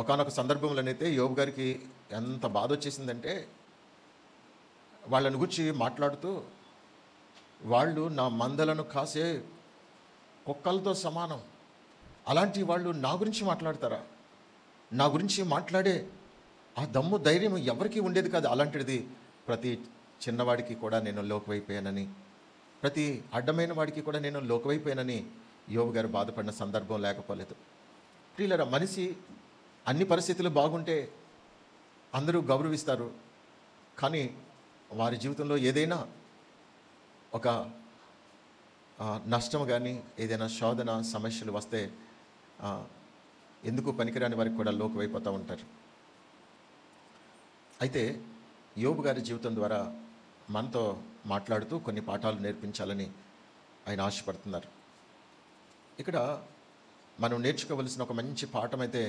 ఒకానొక సందర్భంలోనైతే యోబు గారికి ఎంత బాధ వచ్చేసిందంటే, వాళ్ళని గురించి మాట్లాడుతూ, వాళ్ళు నా మందలను కాసే కుక్కలతో సమానం, అలాంటి వాళ్ళు నా గురించి మాట్లాడతారా? నా గురించి మాట్లాడే ఆ దమ్ము ధైర్యం ఎవరికీ ఉండేది కాదు. అలాంటిది ప్రతి చిన్నవాడికి కూడా నేను లోకువైపోయానని, ప్రతి అడ్డమైన వాడికి కూడా నేను లోకువైపోయానని యోబు గారు బాధపడిన సందర్భం లేకపోలేదు. ప్రియులారా, మనిషి అన్ని పరిస్థితులు బాగుంటే అందరూ గౌరవిస్తారు. కానీ వారి జీవితంలో ఏదైనా ఒక నష్టం కానీ, ఏదైనా శోధన సమస్యలు వస్తే ఎందుకు పనికిరాని వారికి కూడా లోకువైపోతూ ఉంటారు. అయితే యోబు గారి జీవితం ద్వారా మనతో మాట్లాడుతూ కొన్ని పాఠాలు నేర్పించాలని ఆయన ఆశపడుతున్నారు. ఇక్కడ మనం నేర్చుకోవలసిన ఒక మంచి పాఠం అయితే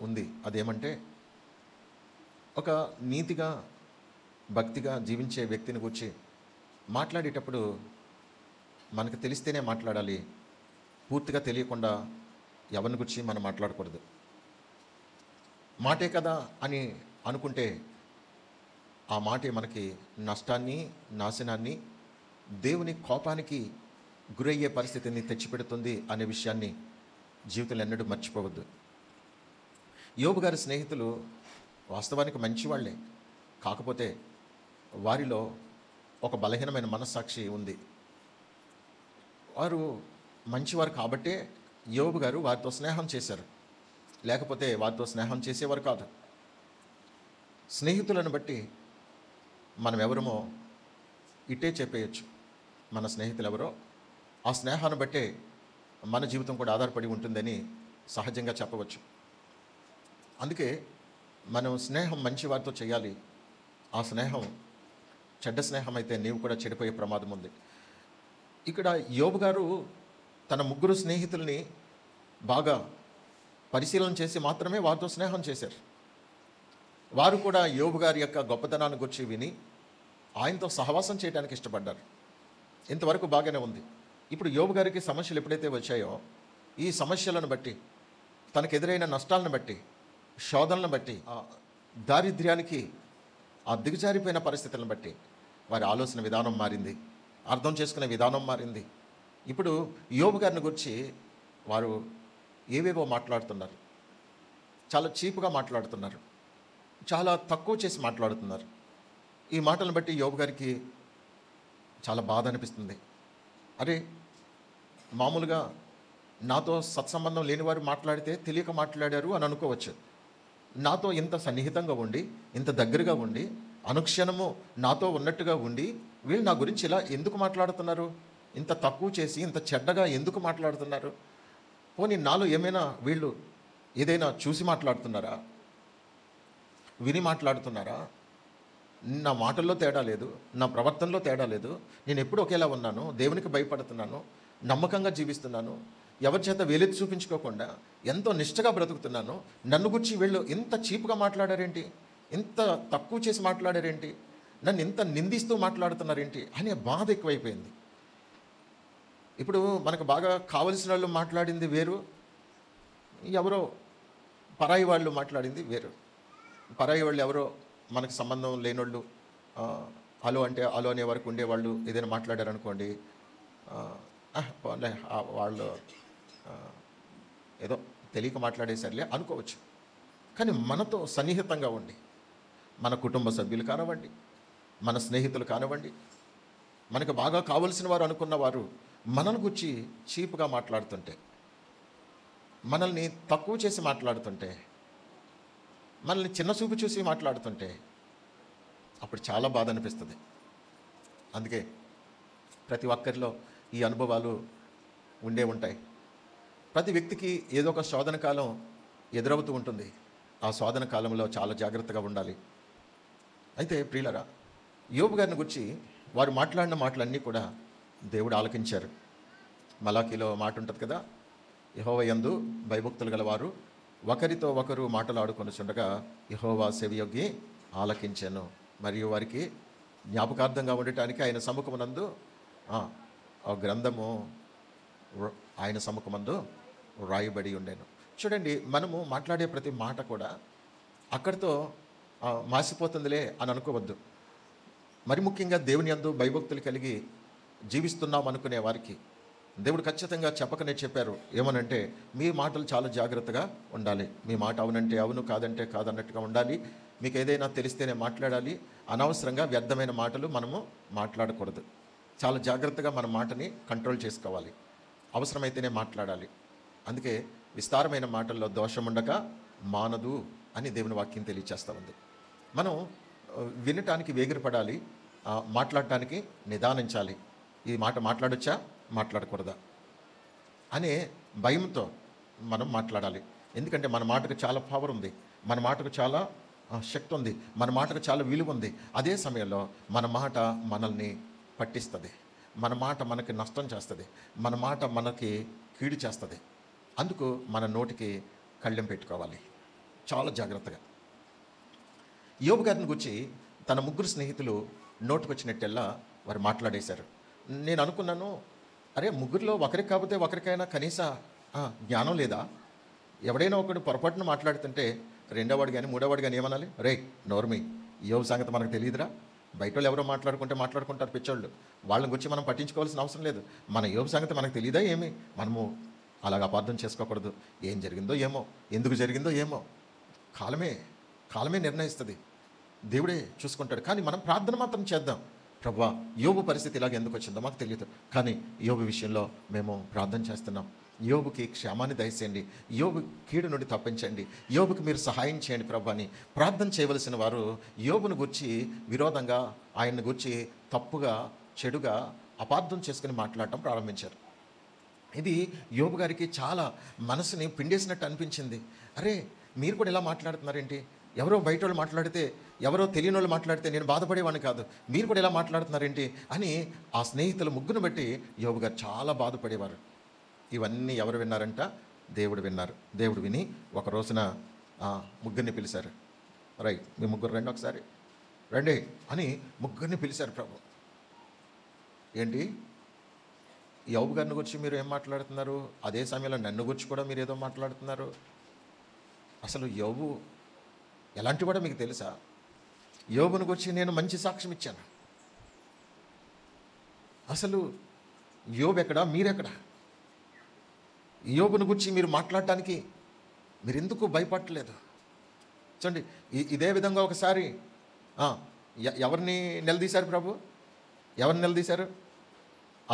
ఉంది. అదేమంటే, ఒక నీతిగా భక్తిగా జీవించే వ్యక్తిని గురించి మాట్లాడేటప్పుడు మనకు తెలిస్తేనే మాట్లాడాలి. పూర్తిగా తెలియకుండా ఎవరిని గురించి మనం మాట్లాడకూడదు. మాటే కదా అని అనుకుంటే ఆ మాటే మనకి నష్టాన్ని, నాశనాన్ని, దేవుని కోపానికి గురయ్యే పరిస్థితిని తెచ్చిపెడుతుంది అనే విషయాన్ని జీవితంలో ఎన్నడూ మర్చిపోవద్దు. యోబు గారి స్నేహితులు వాస్తవానికి మంచివాళ్లే, కాకపోతే వారిలో ఒక బలహీనమైన మనస్సాక్షి ఉంది. వారు మంచివారు కాబట్టే యోబు గారు వారితో స్నేహం చేశారు, లేకపోతే వారితో స్నేహం చేసేవారు కాదు. స్నేహితులను బట్టి మనం ఎవరమో ఇట్టే చెప్పేయచ్చు. మన స్నేహితులు ఎవరో ఆ స్నేహాన్ని బట్టే మన జీవితం కూడా ఆధారపడి ఉంటుందని సహజంగా చెప్పవచ్చు. అందుకే మనం స్నేహం మంచి వారితో చేయాలి. ఆ స్నేహం చెడ్డ స్నేహం అయితే నీవు కూడా చెడిపోయే ప్రమాదం ఉంది. ఇక్కడ యోబు గారు తన ముగ్గురు స్నేహితుల్ని బాగా పరిశీలన చేసి మాత్రమే వారితో స్నేహం చేశారు. వారు కూడా యోబు గారి యొక్క గొప్పతనాన్ని గురించి విని ఆయనతో సహవాసం చేయడానికి ఇష్టపడ్డారు. ఇంతవరకు బాగానే ఉంది. ఇప్పుడు యోబు గారికి సమస్యలు ఎప్పుడైతే వచ్చాయో, ఈ సమస్యలను బట్టి, తనకు ఎదురైన నష్టాలను బట్టి, శోధనలను బట్టి, ఆ దారిద్ర్యానికి, ఆ దిగజారిపోయిన పరిస్థితులను బట్టి వారి ఆలోచన విధానం మారింది, అర్థం చేసుకునే విధానం మారింది. ఇప్పుడు యోబు గారిని గురించి వారు ఏవేవో మాట్లాడుతున్నారు, చాలా చీప్గా మాట్లాడుతున్నారు, చాలా తక్కువ చేసి మాట్లాడుతున్నారు. ఈ మాటలను బట్టి యోబు గారికి చాలా బాధ అనిపిస్తుంది. అరే, మామూలుగా నాతో సత్సంబంధం లేనివారు మాట్లాడితే తెలియక మాట్లాడారు అని అనుకోవచ్చు. నాతో ఇంత సన్నిహితంగా ఉండి, ఇంత దగ్గరగా ఉండి, అనుక్షణము నాతో ఉన్నట్టుగా ఉండి వీళ్ళు నా గురించి ఇలా ఎందుకు మాట్లాడుతున్నారు? ఇంత తక్కువ చేసి ఇంత చెడ్డగా ఎందుకు మాట్లాడుతున్నారు? పోనీ నాలో ఏమైనా వీళ్ళు ఏదైనా చూసి మాట్లాడుతున్నారా? విని మాట్లాడుతున్నారా? నా మాటల్లో తేడా లేదు, నా ప్రవర్తనలో తేడా లేదు, నేను ఎప్పుడు ఒకేలా ఉన్నాను, దేవునికి భయపడుతున్నాను, నమ్మకంగా జీవిస్తున్నాను, ఎవరి చేత వేలెత్తి చూపించుకోకుండా ఎంతో నిష్టగా బ్రతుకుతున్నాను. నన్ను గురించి వీళ్ళు ఇంత చీప్గా మాట్లాడారేంటి, ఇంత తక్కువ చేసి మాట్లాడారేంటి, నన్ను ఇంత నిందిస్తూ మాట్లాడుతున్నారేంటి అనే బాధ ఎక్కువైపోయింది. ఇప్పుడు మనకు బాగా కావలసిన వాళ్ళు మాట్లాడింది వేరు, ఎవరో పరాయి వాళ్ళు మాట్లాడింది వేరు. పరాయి వాళ్ళు ఎవరో మనకు సంబంధం లేనోళ్ళు, హలో అంటే హలో అనే వరకు ఉండేవాళ్ళు ఏదైనా మాట్లాడారనుకోండి, వాళ్ళు ఏదో తెలియక మాట్లాడేసరిలే అనుకోవచ్చు. కానీ మనతో సన్నిహితంగా ఉండి, మన కుటుంబ సభ్యులు కానివ్వండి, మన స్నేహితులు కానివ్వండి, మనకు బాగా కావలసిన వారు అనుకున్న వారు మనల్ని గురించి చీప్గా మాట్లాడుతుంటే, మనల్ని తక్కువ చేసి మాట్లాడుతుంటే, మనల్ని చిన్న చూపు చూసి మాట్లాడుతుంటే అప్పుడు చాలా బాధ అనిపిస్తుంది. అందుకే ప్రతి ఒక్కరిలో ఈ అనుభవాలు ఉండే ఉంటాయి. ప్రతి వ్యక్తికి ఏదో ఒక శోధన కాలం ఎదురవుతూ ఉంటుంది. ఆ శోధన కాలంలో చాలా జాగ్రత్తగా ఉండాలి. అయితే ప్రియులరా, యోబు గారిని గురించి వారు మాట్లాడిన మాటలన్నీ కూడా దేవుడు ఆలకించారు. మలాకీలో మాట ఉంటుంది కదా, యెహోవా యందు భయభక్తులు గలవారు ఒకరితో ఒకరు మాటలాడుకొనుచుండగా యెహోవా చెవియొగ్గి ఆలకించెను, మరియు వారికి జ్ఞాపకార్థంగా ఉండటానికి ఆయన సముఖమునందు ఆ గ్రంథము ఆయన సముఖమందు వ్రాయబడి ఉండేను. చూడండి, మనము మాట్లాడే ప్రతి మాట కూడా అక్కడితో మాసిపోతుందిలే అని అనుకోవద్దు. మరి ముఖ్యంగా దేవుని యందు భయభక్తులు కలిగి జీవిస్తున్నాం అనుకునే వారికి దేవుడు ఖచ్చితంగా చెప్పకనే చెప్పారు. ఏమనంటే, మీ మాటలు చాలా జాగ్రత్తగా ఉండాలి. మీ మాట అవునంటే అవును, కాదంటే కాదన్నట్టుగా ఉండాలి. మీకు ఏదైనా తెలిస్తేనే మాట్లాడాలి. అనవసరంగా వ్యర్థమైన మాటలు మనము మాట్లాడకూడదు. చాలా జాగ్రత్తగా మన మాటని కంట్రోల్ చేసుకోవాలి. అవసరమైతేనే మాట్లాడాలి. అందుకే విస్తారమైన మాటల్లో దోషం ఉండక మానదు అని దేవుని వాక్యం తెలియచేస్తూ ఉంది. మనం వినటానికి వేగిరపడాలి, మాట్లాడటానికి నిదానించాలి. ఈ మాట మాట్లాడొచ్చా, మాట్లాడకూడదా అనే భయంతో మనం మాట్లాడాలి. ఎందుకంటే మన మాటకు చాలా పవర్ ఉంది, మన మాటకు చాలా శక్తి ఉంది, మన మాటకు చాలా విలువ ఉంది. అదే సమయంలో మన మాట మనల్ని పట్టిస్తుంది, మన మాట మనకి నష్టం చేస్తుంది, మన మాట మనకి కీడు చేస్తుంది. అందుకు మన నోటికి కళ్ళెం పెట్టుకోవాలి చాలా జాగ్రత్తగా. యోబు గారిని గురించి తన ముగ్గురు స్నేహితులు నోటుకొచ్చినట్టెల్లా వారు మాట్లాడేశారు. నేను అనుకున్నాను, అరే ముగ్గురిలో ఒకరికి కాకపోతే ఒకరికైనా కనీస జ్ఞానం లేదా? ఎవడైనా ఒకడు పొరపాటున మాట్లాడుతుంటే రెండోవాడు కానీ మూడోవాడు కానీ ఏమనాలి? రే నోర్మి, యోబు సంగతి మనకు తెలియదురా, బయట వాళ్ళు ఎవరో మాట్లాడుకుంటారు పిచ్చోళ్ళు, వాళ్ళని గురించి మనం పట్టించుకోవాల్సిన అవసరం లేదు. మన యోబు సంగతి మనకు తెలియదా ఏమి? మనము అలాగ అపార్థం చేసుకోకూడదు. ఏం జరిగిందో ఏమో, ఎందుకు జరిగిందో ఏమో, కాలమే నిర్ణయిస్తుంది, దేవుడే చూసుకుంటాడు. కానీ మనం ప్రార్థన మాత్రం చేద్దాం. ప్రభువా, యోబు పరిస్థితి ఇలాగ ఎందుకు వచ్చిందో మాకు తెలియదు, కానీ యోబు విషయంలో మేము ప్రార్థన చేస్తున్నాం. యోబుకి క్షేమాన్ని దయచేయండి, యోబు కీడు నుండి తప్పించండి, యోబుకి మీరు సహాయం చేయండి ప్రభు అని ప్రార్థన చేయవలసిన వారు యోబును గురించి విరోధంగా, ఆయన్ని గురించి తప్పుగా, చెడుగా అపార్థం చేసుకుని మాట్లాడటం ప్రారంభించారు. ఇది యోబు గారికి చాలా మనసుని పిండేసినట్టు అనిపించింది. అరే మీరు కూడా ఇలా మాట్లాడుతున్నారేంటి? ఎవరో బయట వాళ్ళు మాట్లాడితే, ఎవరో తెలియని వాళ్ళు మాట్లాడితే నేను బాధపడేవాడిని కాదు, మీరు కూడా ఇలా మాట్లాడుతున్నారేంటి అని ఆ స్నేహితుల ముగ్గును బట్టి యోబు గారు చాలా బాధపడేవారు. ఇవన్నీ ఎవరు విన్నారంట? దేవుడు విన్నారు. దేవుడు విని ఒక రోజున ముగ్గురిని పిలిచారు. రైట్, మీ ముగ్గురు రండి, ఒకసారి రండి అని ముగ్గురిని పిలిచారు ప్రభు. ఏంటి, యోబు గారిని గురించి మీరు ఏం మాట్లాడుతున్నారు? అదే సమయంలో నన్ను గురించి కూడా మీరు ఏదో మాట్లాడుతున్నారు. అసలు యోబు ఎలాంటి వాడో మీకు తెలుసా? యోబుని గురించి నేను మంచి సాక్ష్యం ఇచ్చాను. అసలు యోబు ఎక్కడా, మీరెక్కడా? యోబుని గురించి మీరు మాట్లాడటానికి మీరు ఎందుకు భయపడలేదు? చూడండి, ఇదే విధంగా ఒకసారి ఎవరిని నిలదీశారు ప్రభు? ఎవరిని నిలదీశారు?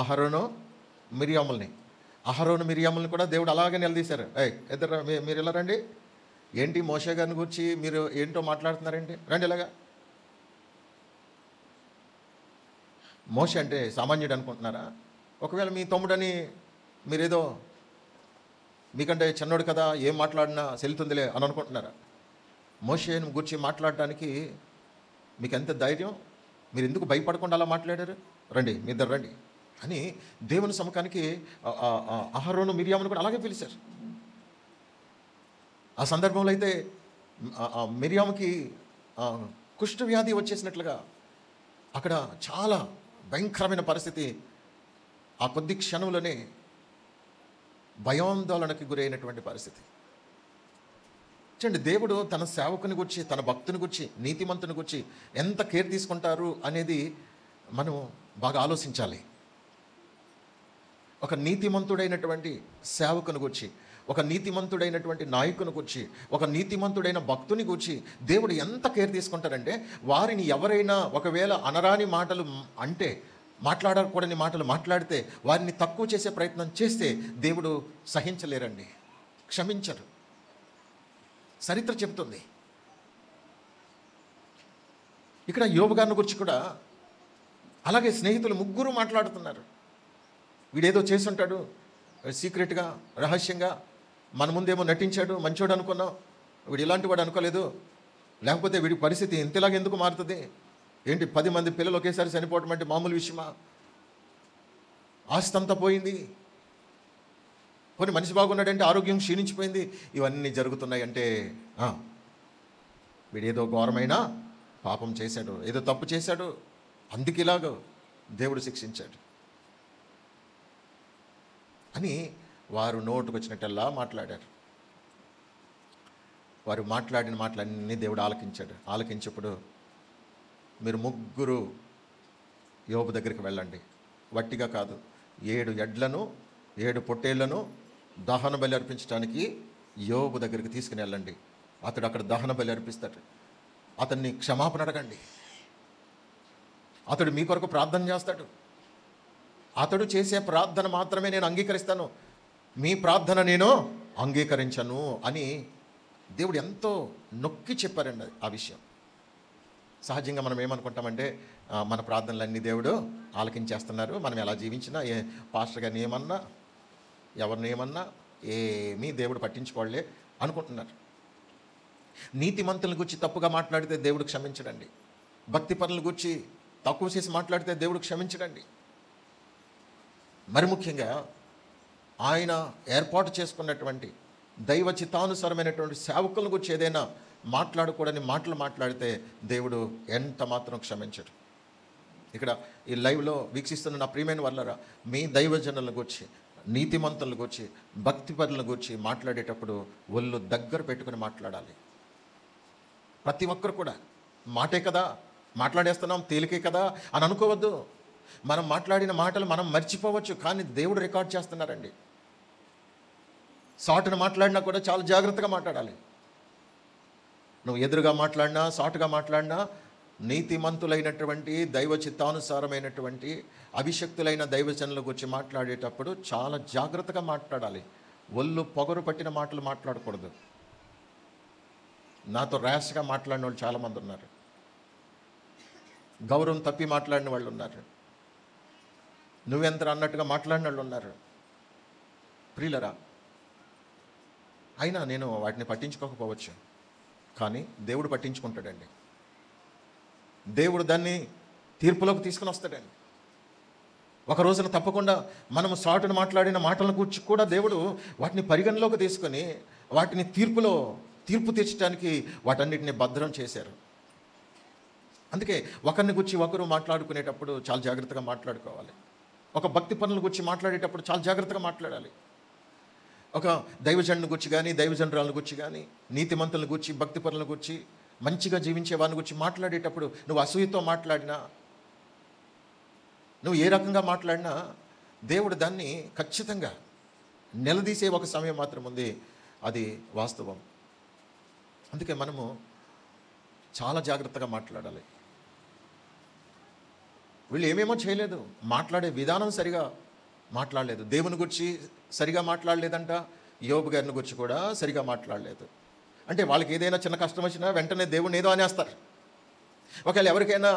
అహరోను మిరియాముల్ని కూడా దేవుడు అలాగే నిలదీశారు. ఇద్దరు మీరు ఇలా రండి, ఏంటి మోషే గారిని గురించి మీరు ఏంటో మాట్లాడుతున్నారేంటి, రండి ఇలాగా. మోషే అంటే సామాన్యుడు అనుకుంటున్నారా? ఒకవేళ మీ తమ్ముడని మీరేదో మీకంటే చిన్నోడు కదా, ఏం మాట్లాడినా సెల్తుందిలే అని అనుకుంటున్నారా? మోషేని గురించి మాట్లాడటానికి మీకు ఎంత ధైర్యం? మీరు ఎందుకు భయపడకుండా అలా మాట్లాడారు? రండి, మీ ఇద్దరు రండి అని దేవుని సముఖానికి అహరోను మిరియామును కూడా అలాగే పిలిచారు. ఆ సందర్భంలో అయితే మిరియాముకి కుష్ఠ వ్యాధి వచ్చేసినట్లుగా అక్కడ చాలా భయంకరమైన పరిస్థితి. ఆ కొద్ది క్షణంలోనే భయాందోళనకి గురైనటువంటి పరిస్థితి. చూడండి, దేవుడు తన సేవకుని గురించి, తన భక్తుని గురించి, నీతిమంతుని గురించి ఎంత కేర్ తీసుకుంటారు అనేది మనం బాగా ఆలోచించాలి. ఒక నీతిమంతుడైనటువంటి సేవకుని గురించి, ఒక నీతిమంతుడైనటువంటి నాయకుని గురించి, ఒక నీతిమంతుడైన భక్తుని గురించి దేవుడు ఎంత కేర్ తీసుకుంటారంటే, వారిని ఎవరైనా ఒకవేళ అనరాని మాటలు అంటే, మాట్లాడకూడని మాటలు మాట్లాడితే, వారిని తక్కువ చేసే ప్రయత్నం చేస్తే దేవుడు సహించలేరండి, క్షమించరు. చరిత్ర చెబుతుంది. ఇక్కడ యోబు గారిని గురించి కూడా అలాగే స్నేహితులు ముగ్గురు మాట్లాడుతున్నారు. వీడేదో చేసుంటాడు సీక్రెట్గా, రహస్యంగా, మన ముందేమో నటించాడు, మంచోడు అనుకున్నాం, వీడు ఇలాంటి వాడు అనుకోలేదు, లేకపోతే వీడి పరిస్థితి ఇంతలాగా ఎందుకు మారుతుంది? ఏంటి 10 మంది పిల్లలు ఒకేసారి చనిపోవటం అంటే మామూలు విషయమా? ఆస్తి అంతా పోయింది, కొన్ని మనిషి బాగున్నాడంటే ఆరోగ్యం క్షీణించిపోయింది, ఇవన్నీ జరుగుతున్నాయి అంటే వీడేదో ఘోరమైన పాపం చేశాడు, ఏదో తప్పు చేశాడు, అందుకు ఇలాగ దేవుడు శిక్షించాడు అని వారు నోటుకొచ్చినట్టల్లా మాట్లాడారు. వారు మాట్లాడిన మాటలన్నీ దేవుడు ఆలకించాడు. ఆలకించప్పుడు మీరు ముగ్గురు యోబు దగ్గరికి వెళ్ళండి, వట్టిగా కాదు, 7 ఎడ్లను 7 పొట్టేళ్లను దహన బలి అర్పించడానికి యోబు దగ్గరికి తీసుకుని వెళ్ళండి. అతడు అక్కడ దహన బలి అర్పిస్తాడు. అతన్ని క్షమాపణ అడగండి. అతడు మీ కొరకు ప్రార్థన చేస్తాడు. అతడు చేసే ప్రార్థన మాత్రమే నేను అంగీకరిస్తాను, మీ ప్రార్థన నేను అంగీకరించను అని దేవుడు ఎంతో నొక్కి చెప్పారండి ఆ విషయం. సహజంగా మనం ఏమనుకుంటామంటే మన ప్రార్థనలన్నీ దేవుడు ఆలకించేస్తున్నారు, మనం ఎలా జీవించినా, పాస్టర్ గారిని ఏమన్నా, ఎవరిని ఏమన్నా ఏమీ దేవుడు పట్టించుకోలే అనుకుంటున్నారు. నీతిమంతుల గురించి తప్పుగా మాట్లాడితే దేవుడు క్షమించడండి. భక్తి పనుల గురించి తక్కువ చేసి మాట్లాడితే దేవుడు క్షమించడండి. మరి ముఖ్యంగా ఆయన ఏర్పాటు చేసుకున్నటువంటి దైవ చిత్తానుసారమైనటువంటి సేవకుల గురించి ఏదైనా మాట్లాడకూడని మాటలు మాట్లాడితే దేవుడు ఎంత మాత్రం క్షమించడు. ఇక్కడ ఈ లైవ్లో వీక్షిస్తున్న నా ప్రియమైన వాళ్ళరా, మీ దైవజనుల గురించి, నీతిమంతుల గురించి, భక్తి పనుల గురించి మాట్లాడేటప్పుడు ఒళ్ళు దగ్గర పెట్టుకుని మాట్లాడాలి. ప్రతి ఒక్కరు కూడా మాటే కదా మాట్లాడేస్తున్నాం, తేలికే కదా అని అనుకోవద్దు. మనం మాట్లాడిన మాటలు మనం మర్చిపోవచ్చు, కానీ దేవుడు రికార్డ్ చేస్తున్నారండి. సాటును మాట్లాడినా కూడా చాలా జాగ్రత్తగా మాట్లాడాలి. నువ్వు ఎదురుగా మాట్లాడినా, సాటుగా మాట్లాడినా, నీతిమంతులైనటువంటి దైవ చిత్తానుసారమైనటువంటి అభిషక్తులైన దైవజనుల గురించి మాట్లాడేటప్పుడు చాలా జాగ్రత్తగా మాట్లాడాలి. ఒళ్ళు పొగరు పట్టిన మాటలు మాట్లాడకూడదు. నాతో ర్యాష్గా మాట్లాడిన వాళ్ళు చాలామంది ఉన్నారు. గౌరవం తప్పి మాట్లాడిన వాళ్ళు ఉన్నారు. నువ్వెంత అన్నట్టుగా మాట్లాడిన వాళ్ళు ఉన్నారు. ప్రియులరా, అయినా నేను వాటిని పట్టించుకోకపోవచ్చు, కానీ దేవుడు పట్టించుకుంటాడండి. దేవుడు దాన్ని తీర్పులోకి తీసుకుని వస్తాడండి. ఒక రోజున తప్పకుండా మనము సాటును మాట్లాడిన మాటలను గురించి కూడా దేవుడు వాటిని పరిగణలోకి తీసుకొని వాటిని తీర్పు తీర్చడానికి వాటన్నిటిని భద్రం చేశారు. అందుకే ఒకరిని గురించి ఒకరు మాట్లాడుకునేటప్పుడు చాలా జాగ్రత్తగా మాట్లాడుకోవాలి. ఒక భక్తి పనుల గురించి మాట్లాడేటప్పుడు చాలా జాగ్రత్తగా మాట్లాడాలి. ఒక దైవజనుని గురించి కానీ, దైవజనురాలను గురించి కానీ, నీతిమంతుల గురించి, భక్తి పనుల గురించి, మంచిగా జీవించే వారిని గురించి మాట్లాడేటప్పుడు నువ్వు అసూయతో మాట్లాడినా, నువ్వు ఏ రకంగా మాట్లాడినా దేవుడు దాన్ని ఖచ్చితంగా నిలదీసే ఒక సమయం మాత్రం ఉంది. అది వాస్తవం. అందుకే మనము చాలా జాగ్రత్తగా మాట్లాడాలి. వీళ్ళు ఏమేమో చేయలేదు, మాట్లాడే విధానం సరిగా మాట్లాడలేదు. దేవుని గురించి సరిగా మాట్లాడలేదంట, యోబు గారిని గురించి కూడా సరిగా మాట్లాడలేదు. అంటే వాళ్ళకి ఏదైనా చిన్న కష్టం వచ్చినా వెంటనే దేవుని ఏదో అనేస్తారు. ఒకవేళ ఎవరికైనా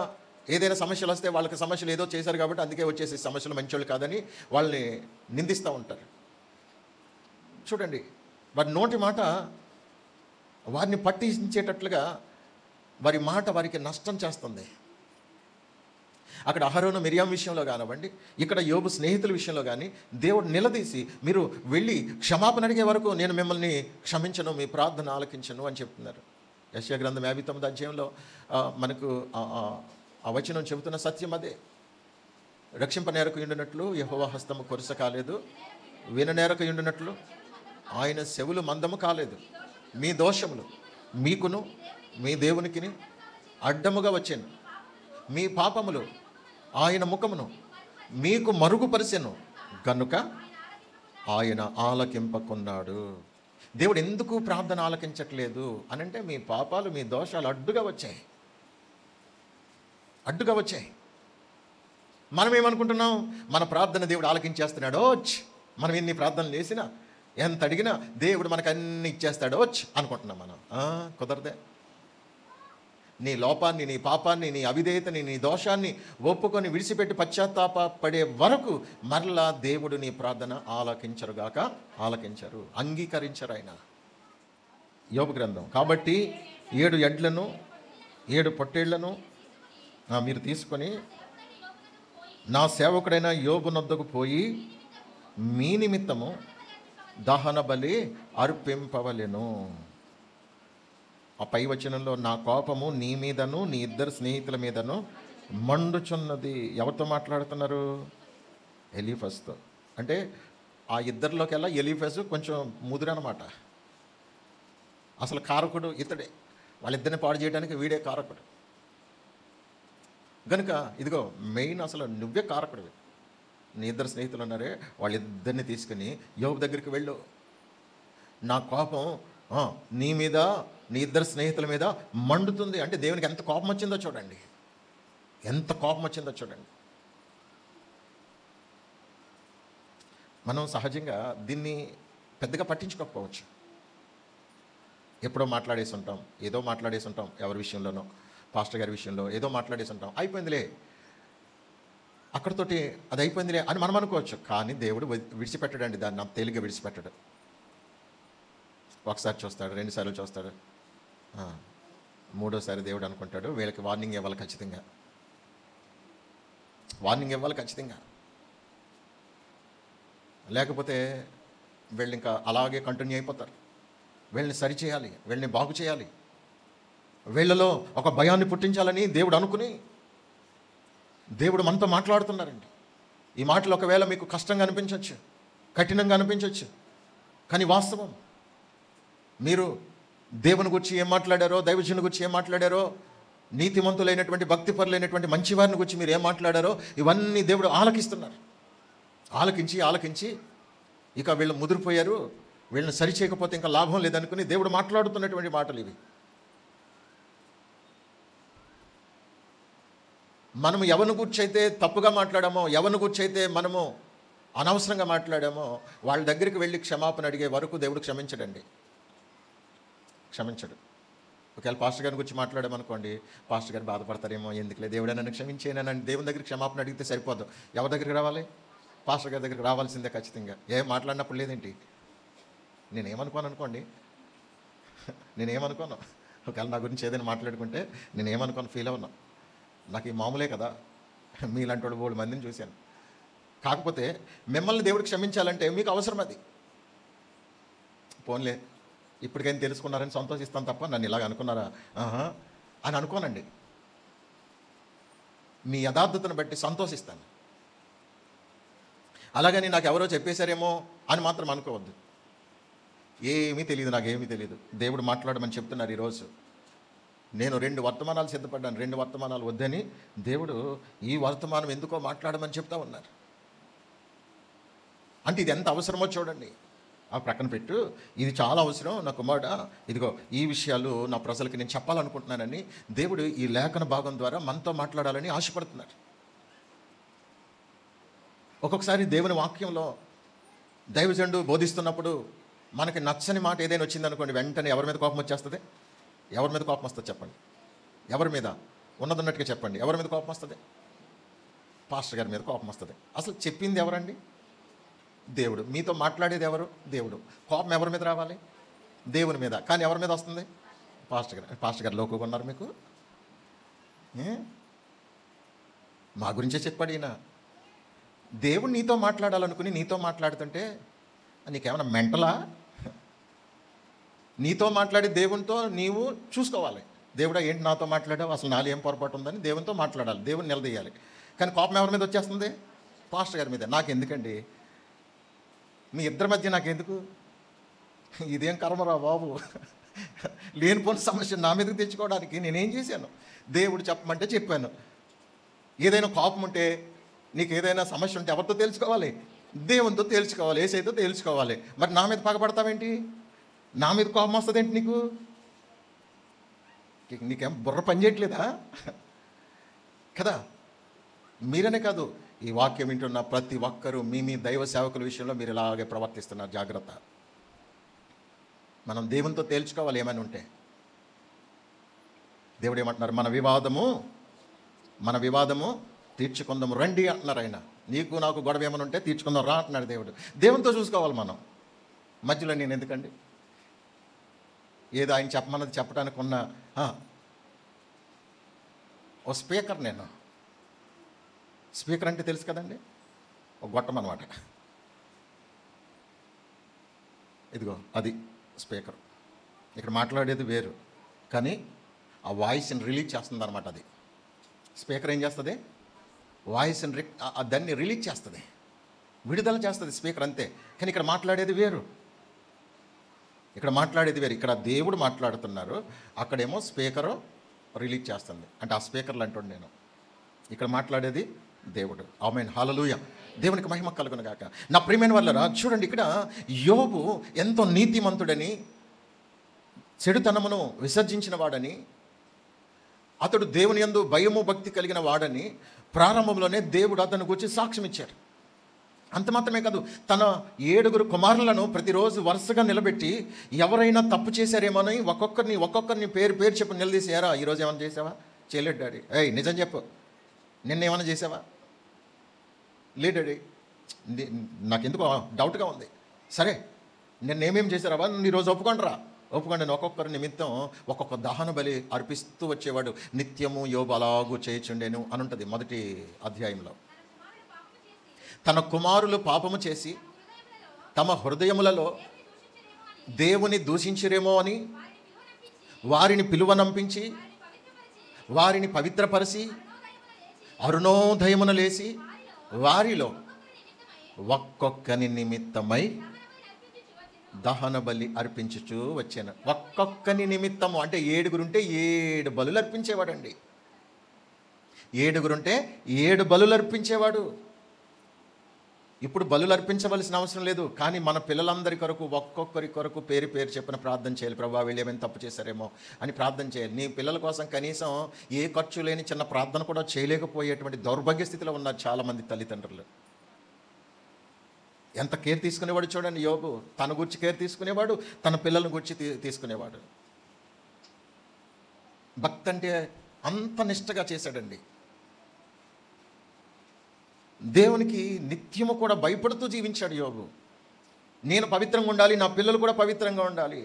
ఏదైనా సమస్యలు వస్తే వాళ్ళకి సమస్యలు ఏదో చేశారు కాబట్టి అందుకే వచ్చేసి సమస్యలు మంచోళ్ళు కాదని వాళ్ళని నిందిస్తూ ఉంటారు. చూడండి, వారి నోటి మాట వారిని పట్టించేటట్లుగా వారి మాట వారికి నష్టం చేస్తుంది. అక్కడ అహరోను మిరియాం విషయంలో కానివ్వండి, ఇక్కడ యోబు స్నేహితుల విషయంలో కానీ దేవుడు నిలదీసి మీరు వెళ్ళి క్షమాపణ అడిగే వరకు నేను మిమ్మల్ని క్షమించను, మీ ప్రార్థన ఆలకించను అని చెప్తున్నారు. యెషయా గ్రంథం 59వ అధ్యాయంలో మనకు ఆ వచనం చెబుతున్న సత్యం అదే. రక్షింపనేరకు ఉండినట్లు యెహోవా హస్తము కొరస కాలేదు, విననేరకు ఉండినట్లు ఆయన చెవులు మందము కాలేదు. మీ దోషములు మీకును మీ దేవునికిని అడ్డముగా వచ్చాను, మీ పాపములు ఆయన ముఖమును మీకు మరుగుపరిచెను గనుక ఆయన ఆలకింపకున్నాడు. దేవుడు ఎందుకు ప్రార్థన ఆలకించట్లేదు అనంటే మీ పాపాలు, మీ దోషాలు అడ్డుగా వచ్చాయి. మనం ఏమనుకుంటున్నాం, మన ప్రార్థన దేవుడు ఆలకించేస్తున్నాడో, మనం ఎన్ని ప్రార్థనలు చేసినా, ఎంత అడిగినా దేవుడు మనకు అన్ని ఇచ్చేస్తాడో అనుకుంటున్నాం మనం. కుదరదే. నీ లోపాన్ని, నీ పాపాన్ని, నీ అవిధేయతని, నీ దోషాన్ని ఒప్పుకొని విడిచిపెట్టి పశ్చాత్తాపడే వరకు మరలా దేవుడు నీ ప్రార్థన ఆలకించరు, అంగీకరించరు ఆయన. యోబు గ్రంథం. కాబట్టి 7 ఎడ్లను 7 పొట్టేళ్లను మీరు తీసుకొని నా సేవకుడైన యోబు నొద్దకు పోయి మీ నిమిత్తము దహన బలి అర్పింపవలెను. ఆ పై వచనంలో నా కోపము నీ మీదను నీ 2 స్నేహితుల మీదను మండుచున్నది. ఎవరితో మాట్లాడుతున్నారు? ఎలీఫజుతో. అంటే ఆ ఇద్దరిలోకెల్లా ఎలీఫజు కొంచెం ముదురనమాట. అసలు కారకుడు ఇతడే. వాళ్ళిద్దరిని పాడు చేయడానికి వీడే కారకుడు. గనుక ఇదిగో మెయిన్ అసలు నువ్వే కారకుడివి. నీ ఇద్దరు స్నేహితులు ఉన్నారే, వాళ్ళిద్దరిని తీసుకుని యోబు దగ్గరికి వెళ్ళు. నా కోపం నీ మీద, నీ ఇద్దరు స్నేహితుల మీద మండుతుంది. అంటే దేవునికి ఎంత కోపం వచ్చిందో చూడండి, ఎంత కోపం వచ్చిందో చూడండి. మనం సహజంగా దీన్ని పెద్దగా పట్టించుకోకపోవచ్చు. ఎప్పుడో మాట్లాడేసి ఉంటాం, ఏదో మాట్లాడేసి ఉంటాం, ఎవరి విషయంలోనో, పాస్టర్ గారి విషయంలో ఏదో మాట్లాడేసి ఉంటాం, అయిపోయిందిలే అక్కడితోటి, అది అయిపోయిందిలే అని మనం అనుకోవచ్చు. కానీ దేవుడు విడిచిపెట్టడండి, దాన్ని అంత తేలిగ్గా విడిచిపెట్టడు. ఒకసారి చూస్తాడు, రెండుసార్లు చూస్తాడు, మూడోసారి దేవుడు అనుకుంటాడు వీళ్ళకి వార్నింగ్ ఇవ్వాలి, ఖచ్చితంగా వార్నింగ్ ఇవ్వాలి ఖచ్చితంగా. లేకపోతే వీళ్ళు ఇంకా అలాగే కంటిన్యూ అయిపోతారు. వీళ్ళని సరిచేయాలి, వీళ్ళని బాగు చేయాలి, వీళ్ళలో ఒక భయాన్ని పుట్టించాలని దేవుడు అనుకుని దేవుడు మనతో మాట్లాడుతున్నారండి. ఈ మాటలు ఒకవేళ మీకు కష్టంగా అనిపించవచ్చు, కఠినంగా అనిపించవచ్చు, కానీ వాస్తవం. మీరు దేవుని గురించి ఏం మాట్లాడారో, దైవజనుని గురించి ఏం మాట్లాడారో, నీతిమంతులైనటువంటి భక్తిపరులైనటువంటి మంచివారిని గురించి మీరు ఏం మాట్లాడారో ఇవన్నీ దేవుడు ఆలకిస్తున్నారు. ఆలకించి ఇక వీళ్ళు ముదిరిపోయారు, వీళ్ళని సరిచేయకపోతే ఇంకా లాభం లేదనుకుని దేవుడు మాట్లాడుతున్నటువంటి మాటలు ఇవి. మనము ఎవరిని గుర్చైతే తప్పుగా మాట్లాడామో, ఎవరిని గుర్చైతే మనము అనవసరంగా మాట్లాడామో వాళ్ళ దగ్గరికి వెళ్ళి క్షమాపణ అడిగే వరకు దేవుడు క్షమించడు. ఒకవేళ పాస్టర్ గారి గురించి మాట్లాడామనుకోండి, పాస్టర్ గారు బాధపడతారేమో, ఎందుకులే దేవుడే నన్ను క్షమించేనని దేవుని దగ్గరికి క్షమాపణ అడిగితే సరిపోదు. ఎవరి దగ్గరికి రావాలి? పాస్టర్ గారి దగ్గరికి రావాల్సిందే ఖచ్చితంగా. ఏం మాట్లాడినప్పుడు లేదేంటి? నేనేమనుకోను అనుకోండి, నేనేమనుకోను. ఒకవేళ నా గురించి ఏదైనా మాట్లాడుకుంటే నేనేమనుకోను, ఫీల్ అవునా, నాకు ఈ మామూలే కదా, మీలాంటి వాళ్ళు 3 మందిని చూశాను. కాకపోతే మిమ్మల్ని దేవుడు క్షమించాలంటే మీకు అవసరం అది. పోన్లే ఇప్పటికైనా తెలుసుకున్నారని సంతోషిస్తాను తప్ప నన్ను ఇలాగ అనుకున్నారా అని అనుకోనండి. మీ యథార్థతను బట్టి సంతోషిస్తాను. అలాగని నాకు ఎవరో చెప్పేశారేమో అని మాత్రం అనుకోవద్దు. ఏమీ తెలియదు, నాకేమీ తెలియదు, దేవుడు మాట్లాడమని చెప్తున్నారు. ఈరోజు నేను 2 వర్తమానాలు సిద్ధపడ్డాను, 2 వర్తమానాలు వద్దని దేవుడు ఈ వర్తమానం ఎందుకో మాట్లాడమని చెప్తా ఉన్నారు. అంటే ఇది ఎంత అవసరమో చూడండి. ఆ ప్రక్కన పెట్టు, ఇది చాలా అవసరం నా కుమారుడా, ఇదిగో ఈ విషయాలు నా ప్రజలకి నేను చెప్పాలనుకుంటున్నానని దేవుడు ఈ లేఖన భాగం ద్వారా మనతో మాట్లాడాలని ఆశపడుతున్నారు. ఒక్కొక్కసారి దేవుని వాక్యంలో దైవజనుడు బోధిస్తున్నప్పుడు మనకి నచ్చని మాట ఏదైనా వచ్చిందనుకోండి, వెంటనే ఎవరి మీద కోపం వచ్చేస్తుంది? ఎవరి మీద కోపం వస్తుంది చెప్పండి? ఎవరి మీద? ఉన్నదన్నట్టుగా చెప్పండి. ఎవరి మీద కోపం వస్తుంది? పాస్టర్ గారి మీద కోపం వస్తుంది. అసలు చెప్పింది ఎవరండి? దేవుడు. మీతో మాట్లాడేది ఎవరు? దేవుడు. కోపం ఎవరి మీద రావాలి? దేవుని మీద. కానీ ఎవరి మీద వస్తుంది? పాస్టర్ గారు లోకుగా ఉన్నారు మీకు, మా గురించే చెప్పాడు ఈయన. దేవుడు నీతో మాట్లాడాలనుకుని నీతో మాట్లాడుతుంటే నీకేమైనా మెంటలా? నీతో మాట్లాడే దేవునితో నీవు చూసుకోవాలి. దేవుడా ఏంటి నాతో మాట్లాడావు, అసలు నాలో ఏం పొరపాటు ఉందని దేవునితో మాట్లాడాలి, దేవుని నిలదీయాలి. కానీ కోపం ఎవరి మీద వచ్చేస్తుంది? పాస్టర్ గారి మీద. నాకెందుకండి, మీ ఇద్దరి మధ్య నాకెందుకు, ఇదేం కర్మరా బాబు, లేనిపోని సమస్య నా మీదకి తెచ్చుకోవడానికి నేనేం చేశాను? దేవుడు చెప్పమంటే చెప్పాను. ఏదైనా కోపం ఉంటే, నీకు ఏదైనా సమస్య ఉంటే ఎవరితో తెలుసుకోవాలి? దేవునితో తెలుసుకోవాలి, ఏసైతో తెలుసుకోవాలి. మరి నా మీద పగపడతావేంటి? నా మీద కోపం వస్తుంది ఏంటి నీకు? నీకేం బుర్ర పనిచేయట్లేదా కదా? మీరనే కాదు, ఈ వాక్యం వింటున్న ప్రతి ఒక్కరూ మీ దైవ సేవకుల విషయంలో మీరు ఇలాగే ప్రవర్తిస్తున్నారు. జాగ్రత్త. మనం దేవునితో తేల్చుకోవాలి ఏమైనా ఉంటే. దేవుడు ఏమంటున్నారు? మన వివాదము తీర్చుకుందాము రండి అంటున్నారు ఆయన. నీకు నాకు గొడవ ఏమైనా ఉంటే తీర్చుకుందాం రా అంటున్నాడు దేవుడు. దేవునితో చూసుకోవాలి మనం. మధ్యలో నేను ఎందుకండి, ఏదో ఆయన చెప్పమన్నది చెప్పడానికి ఉన్న ఓ స్పీకర్. నేను స్పీకర్ అంటే తెలుసు కదండి, ఒక గొట్టం అన్నమాట. ఇదిగో అది స్పీకర్. ఇక్కడ మాట్లాడేది వేరు, కానీ ఆ వాయిస్ని రిలీజ్ చేస్తుంది అనమాట. అది స్పీకర్ ఏం చేస్తుంది? వాయిస్ని దాన్ని రిలీజ్ చేస్తుంది, విడుదల చేస్తుంది స్పీకర్, అంతే. కానీ ఇక్కడ మాట్లాడేది వేరు. ఇక్కడ మాట్లాడేది వేరు. ఇక్కడ దేవుడు మాట్లాడుతున్నారు, అక్కడేమో స్పీకరు రిలీజ్ చేస్తుంది. అంటే ఆ స్పీకర్లు అంటాడు నేను, ఇక్కడ మాట్లాడేది దేవుడు. ఆమేన్, హల్లెలూయా. దేవునికి మహిమ కలుగును గాక. నా ప్రియమైన వాళ్ళరా, చూడండి ఇక్కడ యోబు ఎంతో నీతిమంతుడని, చెడుతనమును విసర్జించిన వాడని, అతడు దేవుని యందు భయము భక్తి కలిగిన వాడని ప్రారంభంలోనే దేవుడు అతను గురించి సాక్ష్యం ఇచ్చాడు. అంత మాత్రమే కాదు, తన 7 కుమారులను ప్రతిరోజు వరుసగా నిలబెట్టి ఎవరైనా తప్పు చేశారేమోని ఒక్కొక్కరిని పేరు చెప్పి నిలదీసారా, ఈరోజు ఏమైనా చేసావా? చేయలేడు డాడీ. ఏయ్ నిజం చెప్పు, నిన్నేమైనా చేసావా? లేదు డాడీ, నాకెందుకో డౌట్గా ఉంది. సరే నిన్నేమేం చేశారావా, ఈరోజు ఒప్పుకోండి. ఒక్కొక్కరి నిమిత్తం ఒక్కొక్క దహన బలి అర్పిస్తూ వచ్చేవాడు. నిత్యము యోబు అలాగూ చేయుచుండెను అని ఉంటుంది మొదటి అధ్యాయంలో. తన కుమారులు పాపము చేసి తమ హృదయములలో దేవుని దూషించిరేమో అని వారిని పిలువనంపించి వారిని పవిత్రపరిచి అరుణోదయమున లేచి వారిలో ఒక్కొక్కని నిమిత్తమై దహన బలి అర్పించుచూ వచ్చాను. ఒక్కొక్కని నిమిత్తము అంటే 7 ఉంటే 7 బలులు అర్పించేవాడండి. 7 ఉంటే 7 బలులు అర్పించేవాడు. ఇప్పుడు బలులు అర్పించవలసిన అవసరం లేదు, కానీ మన పిల్లలందరి కొరకు ఒక్కొక్కరి కొరకు పేరు చెప్పిన ప్రార్థన చేయాలి. ప్రభా వీళ్ళు ఏమైనా తప్పు చేశారేమో అని ప్రార్థన చేయాలి. నీ పిల్లల కోసం కనీసం ఏ ఖర్చు లేని చిన్న ప్రార్థన కూడా చేయలేకపోయేటువంటి దౌర్భాగ్య స్థితిలో ఉన్నారు చాలామంది తల్లిదండ్రులు. ఎంత కేర్ తీసుకునేవాడు చూడండి యోబు. తన గురించి కేర్ తీసుకునేవాడు, తన పిల్లల గురించి తీసుకునేవాడు. భక్తి అంటే అంత నిష్టగా చేశాడండి. దేవునికి నిత్యము కూడా భయపడుతూ జీవించాడు యోబు. నేను పవిత్రంగా ఉండాలి, నా పిల్లలు కూడా పవిత్రంగా ఉండాలి,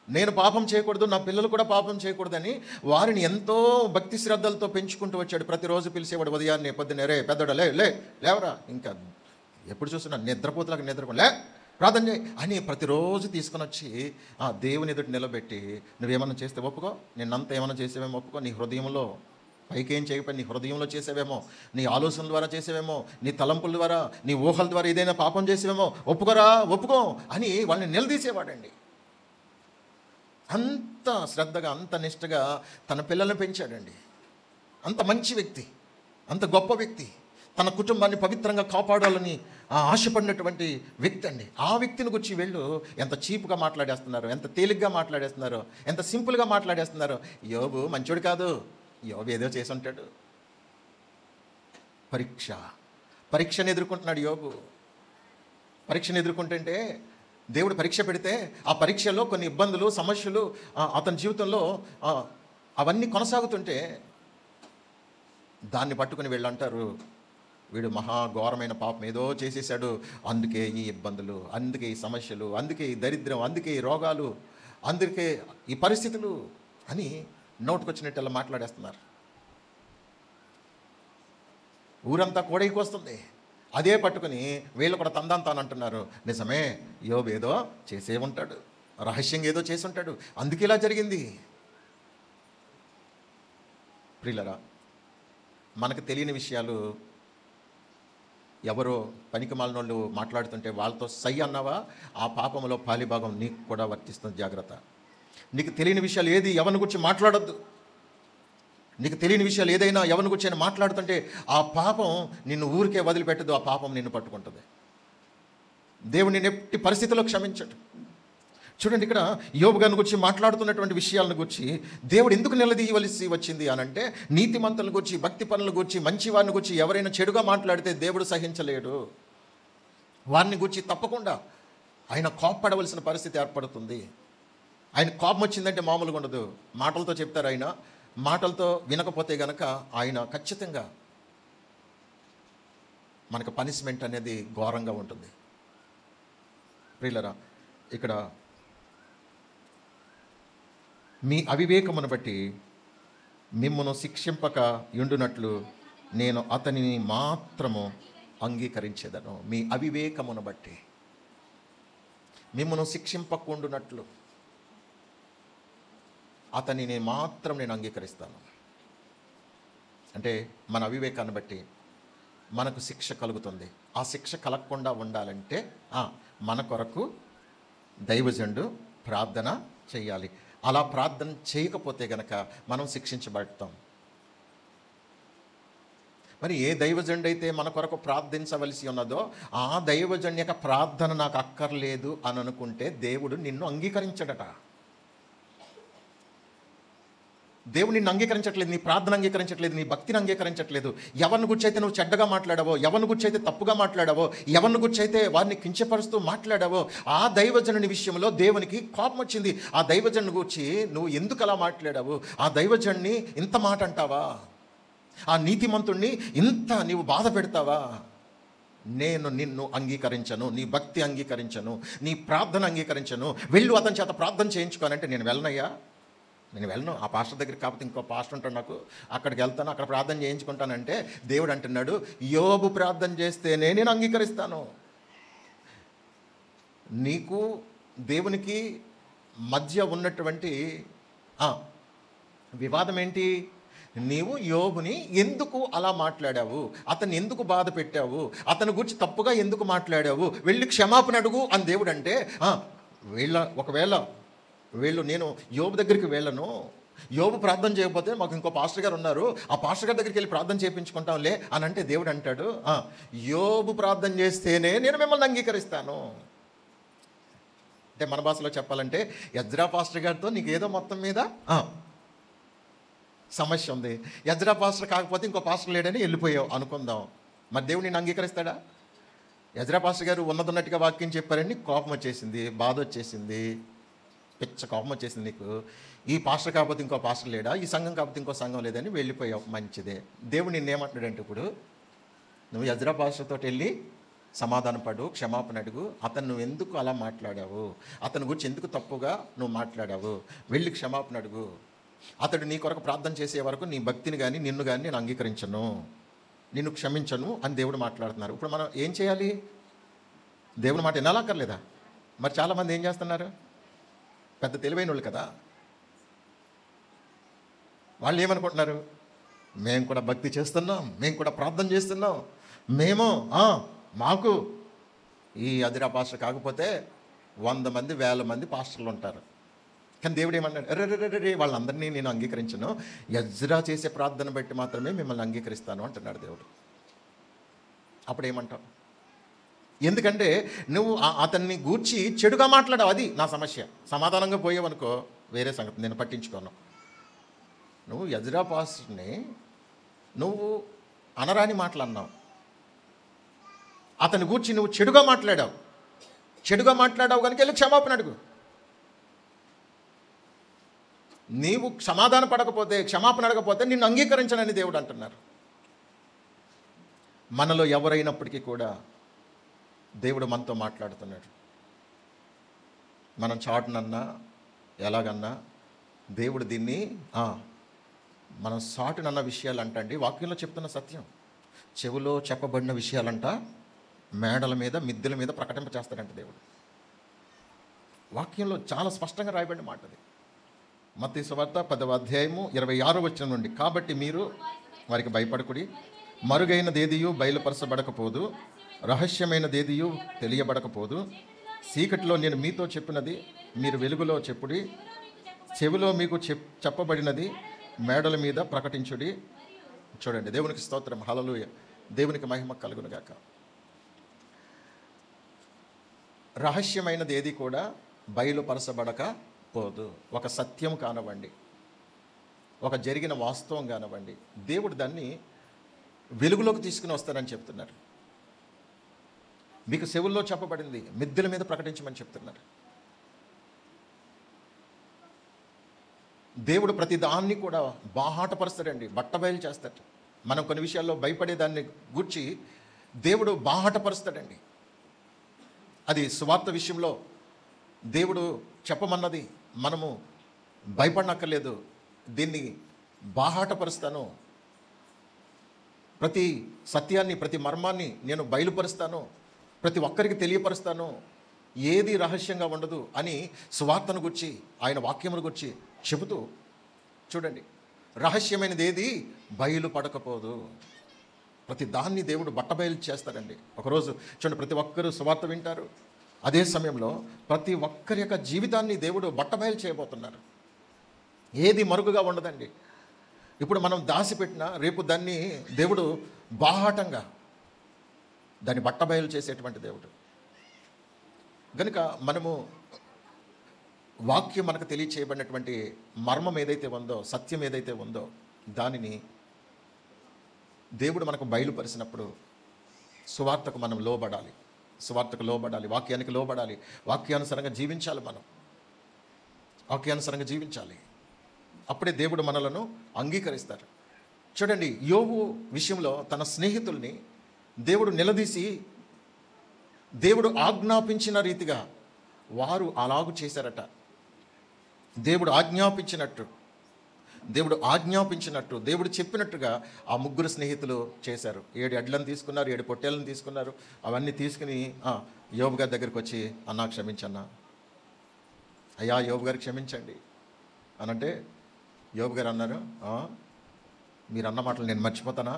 నేను పాపం చేయకూడదు, నా పిల్లలు కూడా పాపం చేయకూడదని వారిని ఎంతో భక్తి శ్రద్ధలతో పెంచుకుంటూ వచ్చాడు. ప్రతిరోజు పిలిచేవాడు ఉదయాన్నే పొద్దున్నే, రే పెద్దోడా లేవరా, ఇంకా ఎప్పుడు చూస్తున్నా నిద్రపోతులకు నిద్రపోలే ప్రార్థన చేయి అని ప్రతిరోజు తీసుకొని వచ్చి ఆ దేవుని ఎదుటి నిలబెట్టి, నువ్వేమన్నా చేస్తే ఒప్పుకో, నిన్నంతా ఏమైనా చేసేవేమో ఒప్పుకో, నీ హృదయంలో పైకేం చేయకపోయి నీ హృదయంలో చేసేవేమో, నీ ఆలోచనల ద్వారా చేసేవేమో, నీ తలంపుల ద్వారా, నీ ఊహల ద్వారా ఏదైనా పాపం చేసేవేమో, ఒప్పుకో అని వాళ్ళని నిలదీసేవాడండి. అంత శ్రద్ధగా అంత నిష్టగా తన పిల్లల్ని పెంచాడండి. అంత మంచి వ్యక్తి, అంత గొప్ప వ్యక్తి, తన కుటుంబాన్ని పవిత్రంగా కాపాడాలని ఆశపడినటువంటి వ్యక్తి అండి. ఆ వ్యక్తిని గురించి వీళ్ళు ఎంత చీప్గా మాట్లాడేస్తున్నారు, ఎంత తేలిగ్గా మాట్లాడేస్తున్నారు, ఎంత సింపుల్గా మాట్లాడేస్తున్నారు. యోబు మంచోడు కాదు, యోబు ఏదో చేసి ఉంటాడు. పరీక్షను ఎదుర్కొంటున్నాడు యోబు. పరీక్షను ఎదుర్కొంటుంటే దేవుడు పరీక్ష పెడితే ఆ పరీక్షలో కొన్ని ఇబ్బందులు సమస్యలు అతని జీవితంలో అవన్నీ కొనసాగుతుంటే దాన్ని పట్టుకుని వీళ్ళు అంటారు, వీడు మహాఘోరమైన పాపం ఏదో చేసేసాడు, అందుకే ఈ ఇబ్బందులు, అందుకే ఈ సమస్యలు, అందుకే ఈ దరిద్రం, అందుకే ఈ రోగాలు, అందుకే ఈ పరిస్థితులు అని నోటుకొచ్చినట్టు అలా మాట్లాడేస్తున్నారు. ఊరంతా కోడైకి వస్తుంది. అదే పట్టుకుని వీళ్ళు కూడా తానంటున్నారు, నిజమే యోబు ఏదో చేసే ఉంటాడు, రహస్యంగా ఏదో చేసి ఉంటాడు, అందుకే ఇలా జరిగింది. ప్రియులరా, మనకు తెలియని విషయాలు ఎవరో పనికిమాలినోళ్ళు మాట్లాడుతుంటే వాళ్ళతో సై అన్నావా, ఆ పాపంలో పాలిభాగం నీకు కూడా వర్తిస్తుంది. జాగ్రత్త. నీకు తెలియని విషయాలు ఏది ఎవరిని గురించి మాట్లాడొద్దు. నీకు తెలియని విషయాలు ఏదైనా ఎవరిని గురించి మాట్లాడుతుంటే ఆ పాపం నిన్ను ఊరికే వదిలిపెట్టదు, ఆ పాపం నిన్ను పట్టుకుంటుంది. దేవుడు నిన్ను ఎట్టి పరిస్థితుల్లో క్షమించడు. చూడండి, ఇక్కడ యోబు గారిని గురించి మాట్లాడుతున్నటువంటి విషయాలను గురించి దేవుడు ఎందుకు నిలదీయవలసి వచ్చింది అని అంటే, నీతిమంతుల గురించి, భక్తి పనుల గురించి, మంచి వారిని గురించి ఎవరైనా చెడుగా మాట్లాడితే దేవుడు సహించలేడు. వారిని గురించి తప్పకుండా ఆయన కోప్పడవలసిన పరిస్థితి ఏర్పడుతుంది. ఆయన కోపం వచ్చిందంటే మామూలుగా ఉండదు. మాటలతో చెప్తారు ఆయన, మాటలతో వినకపోతే గనక ఆయన ఖచ్చితంగా మనకు పనిష్మెంట్ అనేది ఘోరంగా ఉంటుంది. ప్రియులరా, ఇక్కడ మీ అవివేకమును బట్టి మిమ్మును శిక్షింపక యుండునట్లు నేను అతనిని మాత్రము అంగీకరించేదను. మీ అవివేకమును బట్టి మిమ్మును శిక్షింపకుండునట్లు అతనిని మాత్రం నేను అంగీకరిస్తాను. అంటే మన అవివేకాన్ని బట్టి మనకు శిక్ష కలుగుతుంది. ఆ శిక్ష కలగకుండా ఉండాలంటే మన కొరకు దైవజనుడు ప్రార్థన చేయాలి. అలా ప్రార్థన చేయకపోతే గనక మనం శిక్షించబడతాం. మరి ఏ దైవజనుడు అయితే మన కొరకు ప్రార్థించవలసి ఉన్నదో ఆ దైవజన్ యొక్క ప్రార్థన నాకు అక్కర్లేదు అని అనుకుంటే దేవుడు నిన్ను అంగీకరించడట. దేవుడు నిన్ను అంగీకరించట్లేదు, నీ ప్రార్థన అంగీకరించట్లేదు, నీ భక్తిని అంగీకరించట్లేదు. ఎవరిని గురించి అయితే నువ్వు చెడ్డగా మాట్లాడావో, ఎవరిని గురించి అయితే తప్పుగా మాట్లాడావో, ఎవరిని గురించి అయితే వారిని కించపరుస్తూ మాట్లాడావో ఆ దైవజనుని విషయంలో దేవునికి కోపం వచ్చింది. ఆ దైవజనుని గురించి నువ్వు ఎందుకు అలా మాట్లాడావు, ఆ దైవజనుని ఇంత మాట అంటావా, ఆ నీతిమంతుణ్ణి ఇంత నీవు బాధ పెడతావా, నేను నిన్ను అంగీకరించను, నీ భక్తి అంగీకరించను, నీ ప్రార్థన అంగీకరించను, వెళ్ళు అతని చేత ప్రార్థన చేయించుకోనంటే నేను వెళ్ళనయ్యా, నేను వెళ్ళను. ఆ పాస్టర్ దగ్గరికి కాకపోతే ఇంకో పాస్టర్ ఉంటాడు, నాకు అక్కడికి వెళ్తాను, అక్కడ ప్రార్థన చేయించుకుంటానంటే దేవుడు అంటున్నాడు, యోబు ప్రార్థన చేస్తేనే నేను అంగీకరిస్తాను. నీకు దేవునికి మధ్య ఉన్నటువంటి వివాదం ఏంటి? నీవు యోబుని ఎందుకు అలా మాట్లాడావు, అతన్ని ఎందుకు బాధ పెట్టావు, అతని గురించి తప్పుగా ఎందుకు మాట్లాడావు, వెళ్ళి క్షమాపణ అడుగు అని దేవుడు అంటే ఒకవేళ నేను యోబు దగ్గరికి వెళ్ళను, యోబు ప్రార్థన చేయకపోతే మాకు ఇంకో పాస్టర్ గారు ఉన్నారు, ఆ పాస్టర్ గారి దగ్గరికి వెళ్ళి ప్రార్థన చేయించుకుంటాంలే అని అంటే దేవుడు అంటాడు, యోబు ప్రార్థన చేస్తేనే నేను మిమ్మల్ని అంగీకరిస్తాను. అంటే మన భాషలో చెప్పాలంటే ఎజ్రా పాస్టర్ గారితో నీకు ఏదో మొత్తం మీద సమస్య ఉంది, ఎజ్రా పాస్టర్ కాకపోతే ఇంకో పాస్టర్ లేడని వెళ్ళిపోయావు అనుకుందాం. మరి దేవుడు నిన్ను అంగీకరిస్తాడా? ఎజ్రా పాస్టర్ గారు ఉన్నట్టుగా వాక్యం చెప్పారని కోపం వచ్చేసింది, బాధ వచ్చేసింది, పిచ్చ కోపం వచ్చేసింది నీకు. ఈ పాస్టర్ కాకపోతే ఇంకో పాస్టర్ లేడా, ఈ సంఘం కాకపోతే ఇంకో సంఘం లేదని వెళ్ళిపోయావు. మంచిదే. దేవుడు నిన్నేమంటున్నాడంటే ఇప్పుడు నువ్వు ఎజ్రా పాస్టర్తో వెళ్ళి సమాధాన పడు, క్షమాపణ అడుగు, అతను నువ్వు ఎందుకు అలా మాట్లాడావు, అతని గురించి ఎందుకు తప్పుగా నువ్వు మాట్లాడావు, వెళ్ళి క్షమాపణ అడుగు. అతడు నీ కొరకు ప్రార్థన చేసే వరకు నీ భక్తిని కానీ నిన్ను కానీ నేను అంగీకరించను, నిన్ను క్షమించను అని దేవుడు మాట్లాడుతున్నారు. ఇప్పుడు మనం ఏం చేయాలి? దేవుని మాట వినాలక్కర్లేదా? మరి చాలామంది ఏం చేస్తున్నారు? పెద్ద తెలివైన వాళ్ళు కదా, వాళ్ళు ఏమనుకుంటున్నారు, మేము కూడా భక్తి చేస్తున్నాం, మేము కూడా ప్రార్థన చేస్తున్నాం, మేము మాకు ఈ అదిరా పాస్టర్ కాకపోతే 100 మంది 1000 మంది పాస్టర్లు ఉంటారు. కానీ దేవుడు ఏమన్నాడు? రే వాళ్ళందరినీ నేను అంగీకరించను, ఎజ్రా చేసే ప్రార్థన బట్టి మాత్రమే మిమ్మల్ని అంగీకరిస్తాను అంటున్నాడు దేవుడు. అప్పుడు ఏమంటావు? ఎందుకంటే నువ్వు అతన్ని గూర్చి చెడుగా మాట్లాడావు, అది నా సమస్య. సమాధానంగా పోయావనుకో వేరే సంగతి, నేను పట్టించుకోను. నువ్వు ఎజ్రా పాస్టర్ని నువ్వు అనరాని మాటలన్నావు, అతని గూర్చి నువ్వు చెడుగా మాట్లాడావు కనుక వెళ్ళి క్షమాపణ అడుగు. నీవు సమాధాన పడకపోతే, క్షమాపణ అడగకపోతే నిన్ను అంగీకరించనని దేవుడు అంటున్నారు. మనలో ఎవరైనప్పటికీ కూడా దేవుడు మనతో మాట్లాడుతున్నాడు. మనం చాటునన్నా ఎలాగన్నా దేవుడు దీన్ని మనం సాటునన్న విషయాలు అంటండి, వాక్యంలో చెప్తున్న సత్యం. చెవులో చెప్పబడిన విషయాలంట మేడల మీద మిద్దెల మీద ప్రకటింపచేస్తాడంట దేవుడు. వాక్యంలో చాలా స్పష్టంగా రాయబడిన మాట అది. మత్తయి సువార్త 10వ అధ్యాయము 26వ వచనం నుండి, కాబట్టి మీరు వారికి భయపడకుడి, మరుగైనదేదియు బయలుపరచబడకపోదు, రహస్యమైనదేదియు తెలియబడకపోదు, చీకటిలో నేను మీతో చెప్పినది మీరు వెలుగులో చెప్పుడి, చెవిలో మీకు చెప్పబడినది మేడల మీద ప్రకటించుడి. చూడండి, దేవునికి స్తోత్రం, హల్లెలూయ, దేవునికి మహిమ కలుగును గాక. రహస్యమైనది ఏది కూడా బయలుపరచబడకపోదు. ఒక సత్యం కానివ్వండి, ఒక జరిగిన వాస్తవం కానివ్వండి, దేవుడు దాన్ని వెలుగులోకి తీసుకుని వస్తారని చెప్తున్నారు. మీకు చెవుల్లో చెప్పబడింది మిద్దెల మీద ప్రకటించమని చెప్తున్నారు. దేవుడు ప్రతి దాన్ని కూడా బాహాటపరుస్తాడండి, బట్టబయలు చేస్తాడు. మనం కొన్ని విషయాల్లో భయపడేదాన్ని గూర్చి దేవుడు బాహాటపరుస్తాడండి. అది సువార్త విషయంలో దేవుడు చెప్పమన్నది మనము భయపడనక్కర్లేదు, దీన్ని బాహాటపరుస్తాను, ప్రతి సత్యాన్ని ప్రతి మర్మాన్ని నేను బయలుపరుస్తాను, ప్రతి ఒక్కరికి తెలియపరుస్తాను, ఏది రహస్యంగా ఉండదు అని సువార్తను గురించి ఆయన వాక్యమును గురించి చెబుతూ, చూడండి, రహస్యమైనది ఏది బయలుపడకపోదు. ప్రతి దాన్ని దేవుడు బట్టబయలు చేస్తాడండి. ఒకరోజు చూడండి, ప్రతి ఒక్కరూ సువార్త వింటారు, అదే సమయంలో ప్రతి ఒక్కరి యొక్క జీవితాన్ని దేవుడు బట్టబయలు చేయబోతున్నారు. ఏది మరుగుగా ఉండదండి. ఇప్పుడు మనం దాచిపెట్టినా రేపు దాన్ని దేవుడు బాహాటంగా దాన్ని బట్టబయలు చేసేటువంటి దేవుడు. కనుక మనము వాక్యం మనకు తెలియచేయబడినటువంటి మర్మం ఏదైతే ఉందో, సత్యం ఏదైతే ఉందో, దానిని దేవుడు మనకు బయలుపరిచినప్పుడు సువార్తకు మనం లోబడాలి. సువార్తకు లోబడాలి, వాక్యానికి లోబడాలి, వాక్యానుసారంగా జీవించాలి. మనం వాక్యానుసారంగా జీవించాలి. అప్పుడే దేవుడు మనలను అంగీకరిస్తారు. చూడండి, యోబు విషయంలో తన స్నేహితుల్ని దేవుడు నిలదీసి దేవుడు ఆజ్ఞాపించిన రీతిగా వారు అలాగు చేశారట. దేవుడు ఆజ్ఞాపించినట్టు దేవుడు చెప్పినట్టుగా ఆ ముగ్గురు స్నేహితులు చేశారు. 7 ఎడ్లను తీసుకున్నారు, 7 పొట్టేళ్ళను తీసుకున్నారు. అవన్నీ తీసుకుని యోబు గారి దగ్గరికి వచ్చి, అన్నా క్షమించన్నా, అయ్యా యోబు గారు క్షమించండి అనంటే యోబు గారు అన్నారు, మీరు అన్న మాటలు నేను మర్చిపోతానా?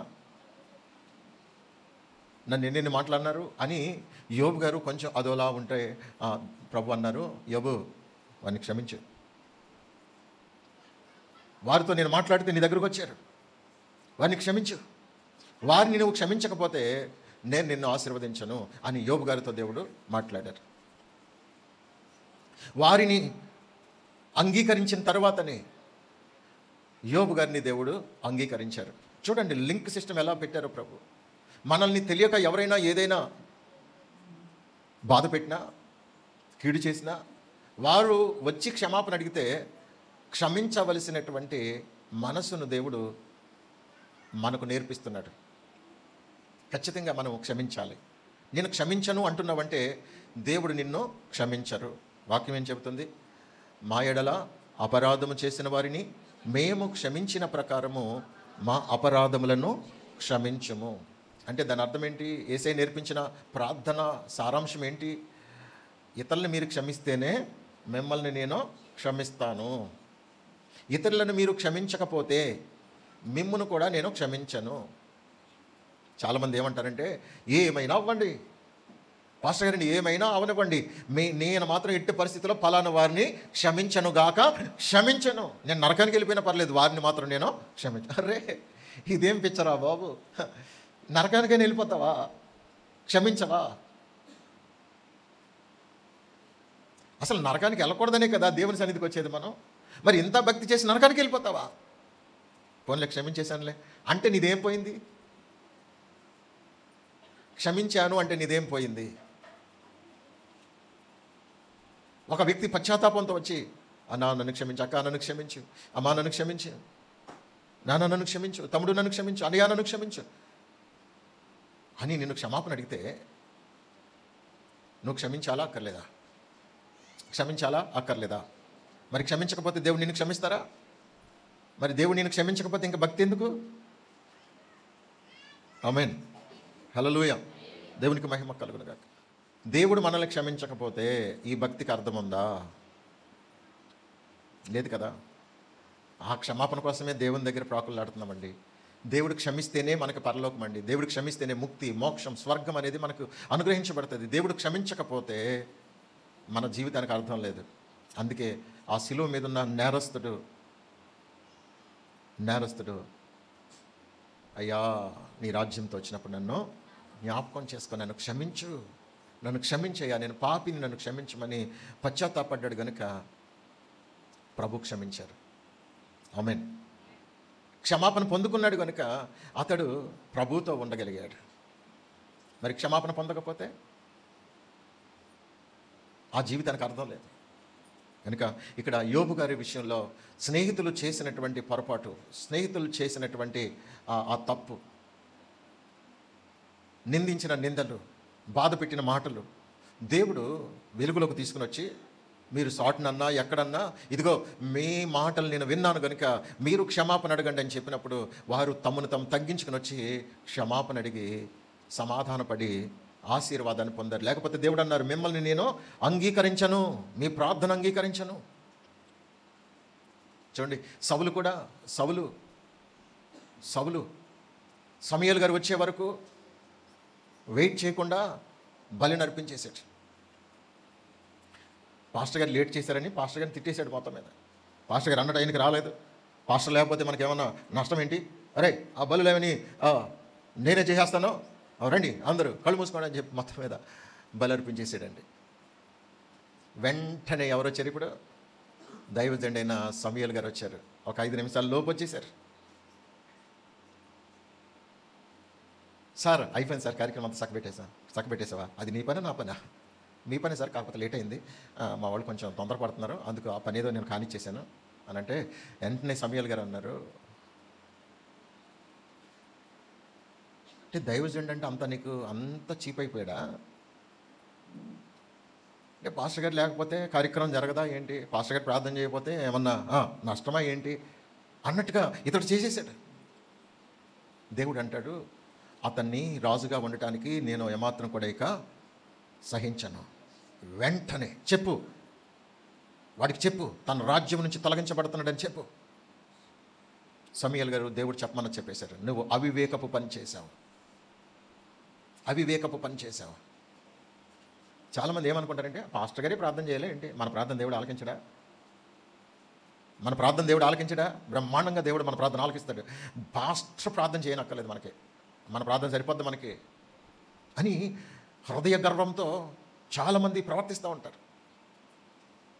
నన్ను ఎన్ని మాట్లాడినారు అని యోబు గారు కొంచెం అదోలా ఉంటే ప్రభు అన్నారు, యోబు వారిని క్షమించు. వారితో నేను మాట్లాడితే నీ దగ్గరకు వచ్చారు, వారిని క్షమించు. వారిని నువ్వు క్షమించకపోతే నేను నిన్ను ఆశీర్వదించను అని యోబు గారితో దేవుడు మాట్లాడారు. వారిని అంగీకరించిన తర్వాతనే యోబు గారిని దేవుడు అంగీకరించారు. చూడండి, లింక్ సిస్టమ్ ఎలా పెట్టారో ప్రభు. మనల్ని తెలియక ఎవరైనా ఏదైనా బాధ పెట్టినా, కీడు చేసినా, వారు వచ్చి క్షమాపణ అడిగితే క్షమించవలసినటువంటి మనసును దేవుడు మనకు నేర్పిస్తున్నాడు. ఖచ్చితంగా మనం క్షమించాలి. నేను క్షమించను అంటున్నావంటే దేవుడు నిన్ను క్షమించరు. వాక్యం ఏం చెబుతుంది? మా ఎడల అపరాధము చేసిన వారిని మేము క్షమించిన ప్రకారము మా అపరాధములను క్షమించుము. అంటే దాని అర్థం ఏంటి? యేసయ్య నేర్పించిన ప్రార్థన సారాంశం ఏంటి? ఇతరులను మీరు క్షమిస్తేనే మిమ్మల్ని నేను క్షమిస్తాను. ఇతరులను మీరు క్షమించకపోతే మిమ్మును కూడా నేను క్షమించను. చాలామంది ఏమంటారంటే, ఏమైనా అవ్వండి పాస్టర్ గారిని, ఏమైనా అవనివ్వండి, నేను మాత్రం ఎట్టి పరిస్థితుల్లో ఫలానా వారిని క్షమించను. నేను నరకానికి వెళ్ళిపోయినా పర్లేదు, వారిని మాత్రం నేను క్షమించను. అరే, ఇదేం పిచ్చరా బాబు! నరకానికైనా వెళ్ళిపోతావా? క్షమించవా? అసలు నరకానికి వెళ్ళకూడదనే కదా దేవుని సన్నిధికి వచ్చేది మనం. మరి ఇంత భక్తి చేసి నరకానికి వెళ్ళిపోతావా? పోన్లే క్షమించేశానులే అంటే నీదేం పోయింది? క్షమించాను అంటే నీదేం పోయింది? ఒక వ్యక్తి పశ్చాత్తాపంతో వచ్చి, అన్నా నన్ను క్షమించు, అక్క నన్ను క్షమించు, అమ్మా నన్ను క్షమించు, నాన్న నన్ను క్షమించు, తమ్ముడు నన్ను క్షమించు, అన్నయ్య నన్ను క్షమించు అని నిన్ను క్షమాపణ అడిగితే నువ్వు క్షమించాలా అక్కర్లేదా? క్షమించాలా అక్కర్లేదా? మరి క్షమించకపోతే దేవుడు నిన్ను క్షమిస్తారా? మరి దేవుడు నిన్ను క్షమించకపోతే ఇంకా భక్తి ఎందుకు? ఆమేన్, హల్లెలూయా, దేవునికి మహిమ కలుగును గాక. దేవుడు మనల్ని క్షమించకపోతే ఈ భక్తికి అర్థం ఉందా? లేదు కదా. ఆ క్షమాపణ కోసమే దేవుని దగ్గర ప్రాకులాడుతున్నామండి. దేవుడు క్షమిస్తేనే మనకు పరలోకం అండి. దేవుడు క్షమిస్తేనే ముక్తి, మోక్షం, స్వర్గం అనేది మనకు అనుగ్రహించబడుతుంది. దేవుడు క్షమించకపోతే మన జీవితానికి అర్థం లేదు. అందుకే ఆ శిలువ మీద ఉన్న నేరస్తుడు అయ్యా నీ రాజ్యంతో వచ్చినప్పుడు నన్ను జ్ఞాపకం చేసుకో, నన్ను క్షమించయ్యా, నేను పాపిని, నన్ను క్షమించమని పశ్చాత్తాపడ్డాడు గనుక ప్రభు క్షమించారు. ఆమేన్. క్షమాపణ పొందుకున్నాడు కనుక అతడు ప్రభుతో ఉండగలిగాడు. మరి క్షమాపణ పొందకపోతే ఆ జీవితానికి అర్థం లేదు. కనుక ఇక్కడ యోబు గారి విషయంలో స్నేహితులు చేసినటువంటి పొరపాటు, స్నేహితులు చేసినటువంటి ఆ తప్పు, నిందించిన నిందలు, బాధ పెట్టిన మాటలు దేవుడు వెలుగులోకి తీసుకుని వచ్చి, మీరు సాటునన్నా ఎక్కడన్నా ఇదిగో మీ మాటలు నేను విన్నాను కనుక మీరు క్షమాపణ అడగండి అని చెప్పినప్పుడు వారు తమను తాము తగ్గించుకుని వచ్చి క్షమాపణ అడిగి సమాధానపడి ఆశీర్వాదాన్ని పొందారు. లేకపోతే దేవుడు అన్నారు, మిమ్మల్ని నేను అంగీకరించను, మీ ప్రార్థన అంగీకరించను. చూడండి, సౌలు సమూయేలు గారు వచ్చే వరకు వెయిట్ చేయకుండా బలిని అర్పించేసాడు. పాస్టర్ గారు లేట్ చేశారని పాస్టర్ గారిని తిట్టేశాడు మొత్తం మీద. పాస్టర్ గారు అన్న టైంకి రాలేదు, పాస్టర్ లేకపోతే మనకేమన్నా నష్టం ఏంటి, అరే ఆ బలులు ఏమని నేనే చేసేస్తాను, రండి అందరూ కళ్ళు మూసుకోండి అని చెప్పి మొత్తం మీద బలి అర్పించేసాడండి. వెంటనే ఎవరు వచ్చారు ఇప్పుడు? దైవజనుడు అయిన సమూయేలు గారు వచ్చారు. ఒక 5 నిమిషాల లోపు వచ్చేసారు. సార్ అయిపోయింది సార్, కార్యక్రమం అంతా చక్కబెట్టేసావా? అది నీ పని నా పనా? మీ పని సార్, కాకపోతే లేట్ అయింది, మా వాళ్ళు కొంచెం తొందరపడుతున్నారు, అందుకు ఆ పని ఏదో నేను కానిచ్చేసాను అని అంటే వెంటనే సమూయేలు గారు అన్నారు, అంటే దైవజనుడు అంటే అంత నీకు అంత చీప్ అయిపోయాడా? అంటే పాస్టర్ గారు లేకపోతే కార్యక్రమం జరగదా ఏంటి? పాస్టర్ గారు ప్రార్థన చేయకపోతే ఏమన్నా నష్టమా ఏంటి అన్నట్టుగా ఇతడు చేసేసాడు. దేవుడు అంటాడు, అతన్ని రాజుగా ఉండటానికి నేను ఏమాత్రం కూడా ఇక సహించను. వెంటనే చెప్పు, వాడికి చెప్పు, తన రాజ్యం నుంచి తొలగించబడుతున్నాడని చెప్పు. సమూయేలు గారు దేవుడు చెప్పమని చెప్పేశారు, నువ్వు అవివేకపు పని చేశావు. చాలామంది ఏమనుకుంటారంటే పాస్టర్ గారే ప్రార్థన చేయలే ఏంటి, మన ప్రార్థన దేవుడు ఆలకించడా? బ్రహ్మాండంగా దేవుడు మన ప్రార్థన ఆలకిస్తాడు. పాస్టర్ ప్రార్థన చేయనక్కర్లేదు, మన ప్రార్థన సరిపోద్ది మనకి అని హృదయ గర్వంతో చాలామంది ప్రవర్తిస్తూ ఉంటారు.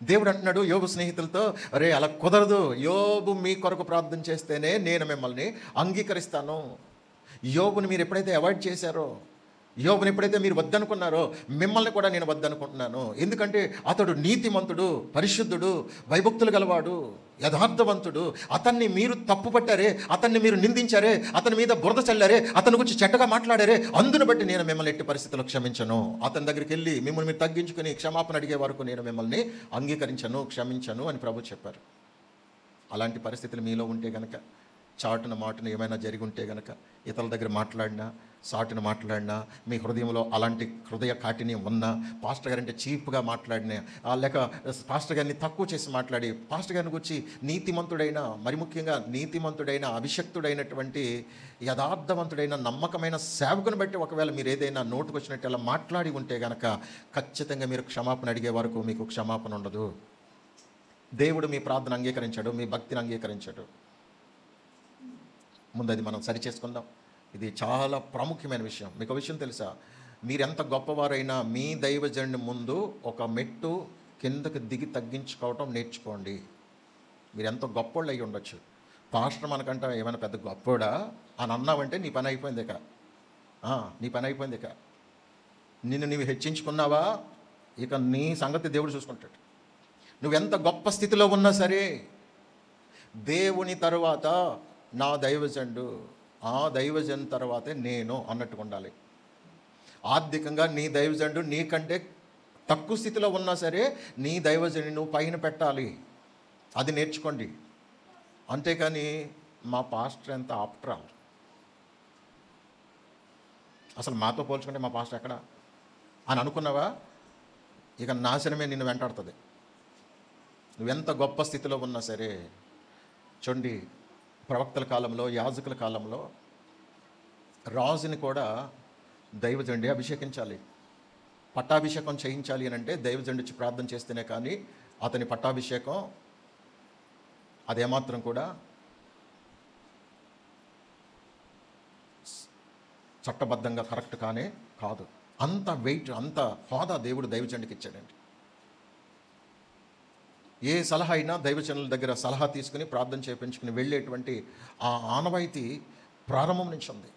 దేవుడు అంటున్నాడు యోబు స్నేహితులతో, అరే అలా కుదరదు, యోబు మీ కొరకు ప్రార్థన చేస్తేనే నేను మిమ్మల్ని అంగీకరిస్తాను. యోబుని మీరు ఎప్పుడైతే అవాయిడ్ చేశారో, యోబుని ఎప్పుడైతే మీరు వద్దనుకున్నారో, మిమ్మల్ని కూడా నేను వద్దనుకుంటున్నాను. ఎందుకంటే అతడు నీతిమంతుడు, పరిశుద్ధుడు, భయభక్తులు గలవాడు, యథార్థవంతుడు. అతన్ని మీరు తప్పు పట్టారే, అతన్ని మీరు నిందించారే, అతని మీద బురద చల్లారే, అతని గురించి చెడ్డగా మాట్లాడారే, అందును బట్టి నేను మిమ్మల్ని ఎట్టి పరిస్థితుల్లో క్షమించను. అతని దగ్గరికి వెళ్ళి మిమ్మల్ని మీరు తగ్గించుకుని క్షమాపణ అడిగే వరకు నేను మిమ్మల్ని అంగీకరించను, క్షమించను అని ప్రభు చెప్పారు. అలాంటి పరిస్థితులు మీలో ఉంటే గనక, చాటున మాటున ఏమైనా జరిగి ఉంటే గనక, ఇతరుల దగ్గర మాట్లాడినా, సాటున మాట్లాడినా, మీ హృదయంలో అలాంటి హృదయ కాఠిన్యం ఉన్నా, పాస్టర్ గారంటే చీప్గా మాట్లాడినా, లేక పాస్టర్ గారిని తక్కువ చేసి మాట్లాడి, పాస్టర్ గారిని గురించి నీతిమంతుడైన, మరి ముఖ్యంగా నీతిమంతుడైన, అభిషక్తుడైనటువంటి, యథార్థవంతుడైన, నమ్మకమైన సేవకుని బట్టి ఒకవేళ మీరు ఏదైనా నోటుకు వచ్చినట్టు అలా మాట్లాడి ఉంటే గనక ఖచ్చితంగా మీరు క్షమాపణ అడిగే వరకు మీకు క్షమాపణ ఉండదు. దేవుడు మీ ప్రార్థన అంగీకరించాడు, మీ భక్తిని అంగీకరించాడు. ముందు అది మనం సరి చేసుకుందాం. ఇది చాలా ప్రాముఖ్యమైన విషయం. మీకు విషయం తెలుసా, మీరెంత గొప్పవారైనా మీ దైవజనుడి ముందు ఒక మెట్టు కిందకి దిగి తగ్గించుకోవటం నేర్చుకోండి. మీరు ఎంత గొప్పోళ్ళు అయ్యి ఉండొచ్చు, పాస్టర్ మనకంటే ఏమైనా పెద్ద గొప్పోడా అని అన్నావంటే నీ పని అయిపోయింది ఇక. నిన్ను నీవు హెచ్చించుకున్నావా, ఇక నీ సంగతి దేవుడు చూసుకుంటాడు. నువ్వెంత గొప్ప స్థితిలో ఉన్నా సరే, దేవుని తరువాత నా దైవజనుడు, ఆ దైవజన్ తర్వాతే నేను అన్నట్టుగా ఉండాలి. ఆర్థికంగా నీ దైవజనుడు నీకంటే తక్కువ స్థితిలో ఉన్నా సరే నీ దైవజనుని నువ్వు పైన పెట్టాలి. అది నేర్చుకోండి. అంతేకాని మా పాస్టర్ ఎంత ఆఫ్టర్ ఆల్, అసలు మాతో పోల్చుకుంటే మా పాస్టర్ ఎక్కడ అని అనుకున్నావా, ఇక నాశనమే నిన్ను వెంటాడుతుంది. నువ్వెంత గొప్ప స్థితిలో ఉన్నా సరే. చూడండి, ప్రవక్తల కాలంలో, యాజకుల కాలంలో రాజుని కూడా దైవజనుడే అభిషేకించాలి. పట్టాభిషేకం చేయించాలి అని అంటే దైవజనుడు వచ్చి ప్రార్థన చేస్తేనే కానీ అతని పట్టాభిషేకం అదేమాత్రం కూడా చట్టబద్ధంగా కరెక్ట్ కానే కాదు. అంత వెయిట్, అంత హోదా దేవుడు దైవజనుడికి ఇచ్చాడండి. ఏ సలహా అయినా దైవజనుల దగ్గర సలహా తీసుకుని ప్రార్థన చేయించుకుని వెళ్ళేటువంటి ఆ ఆనవాయితీ ప్రారంభం నుంచి ఉంది.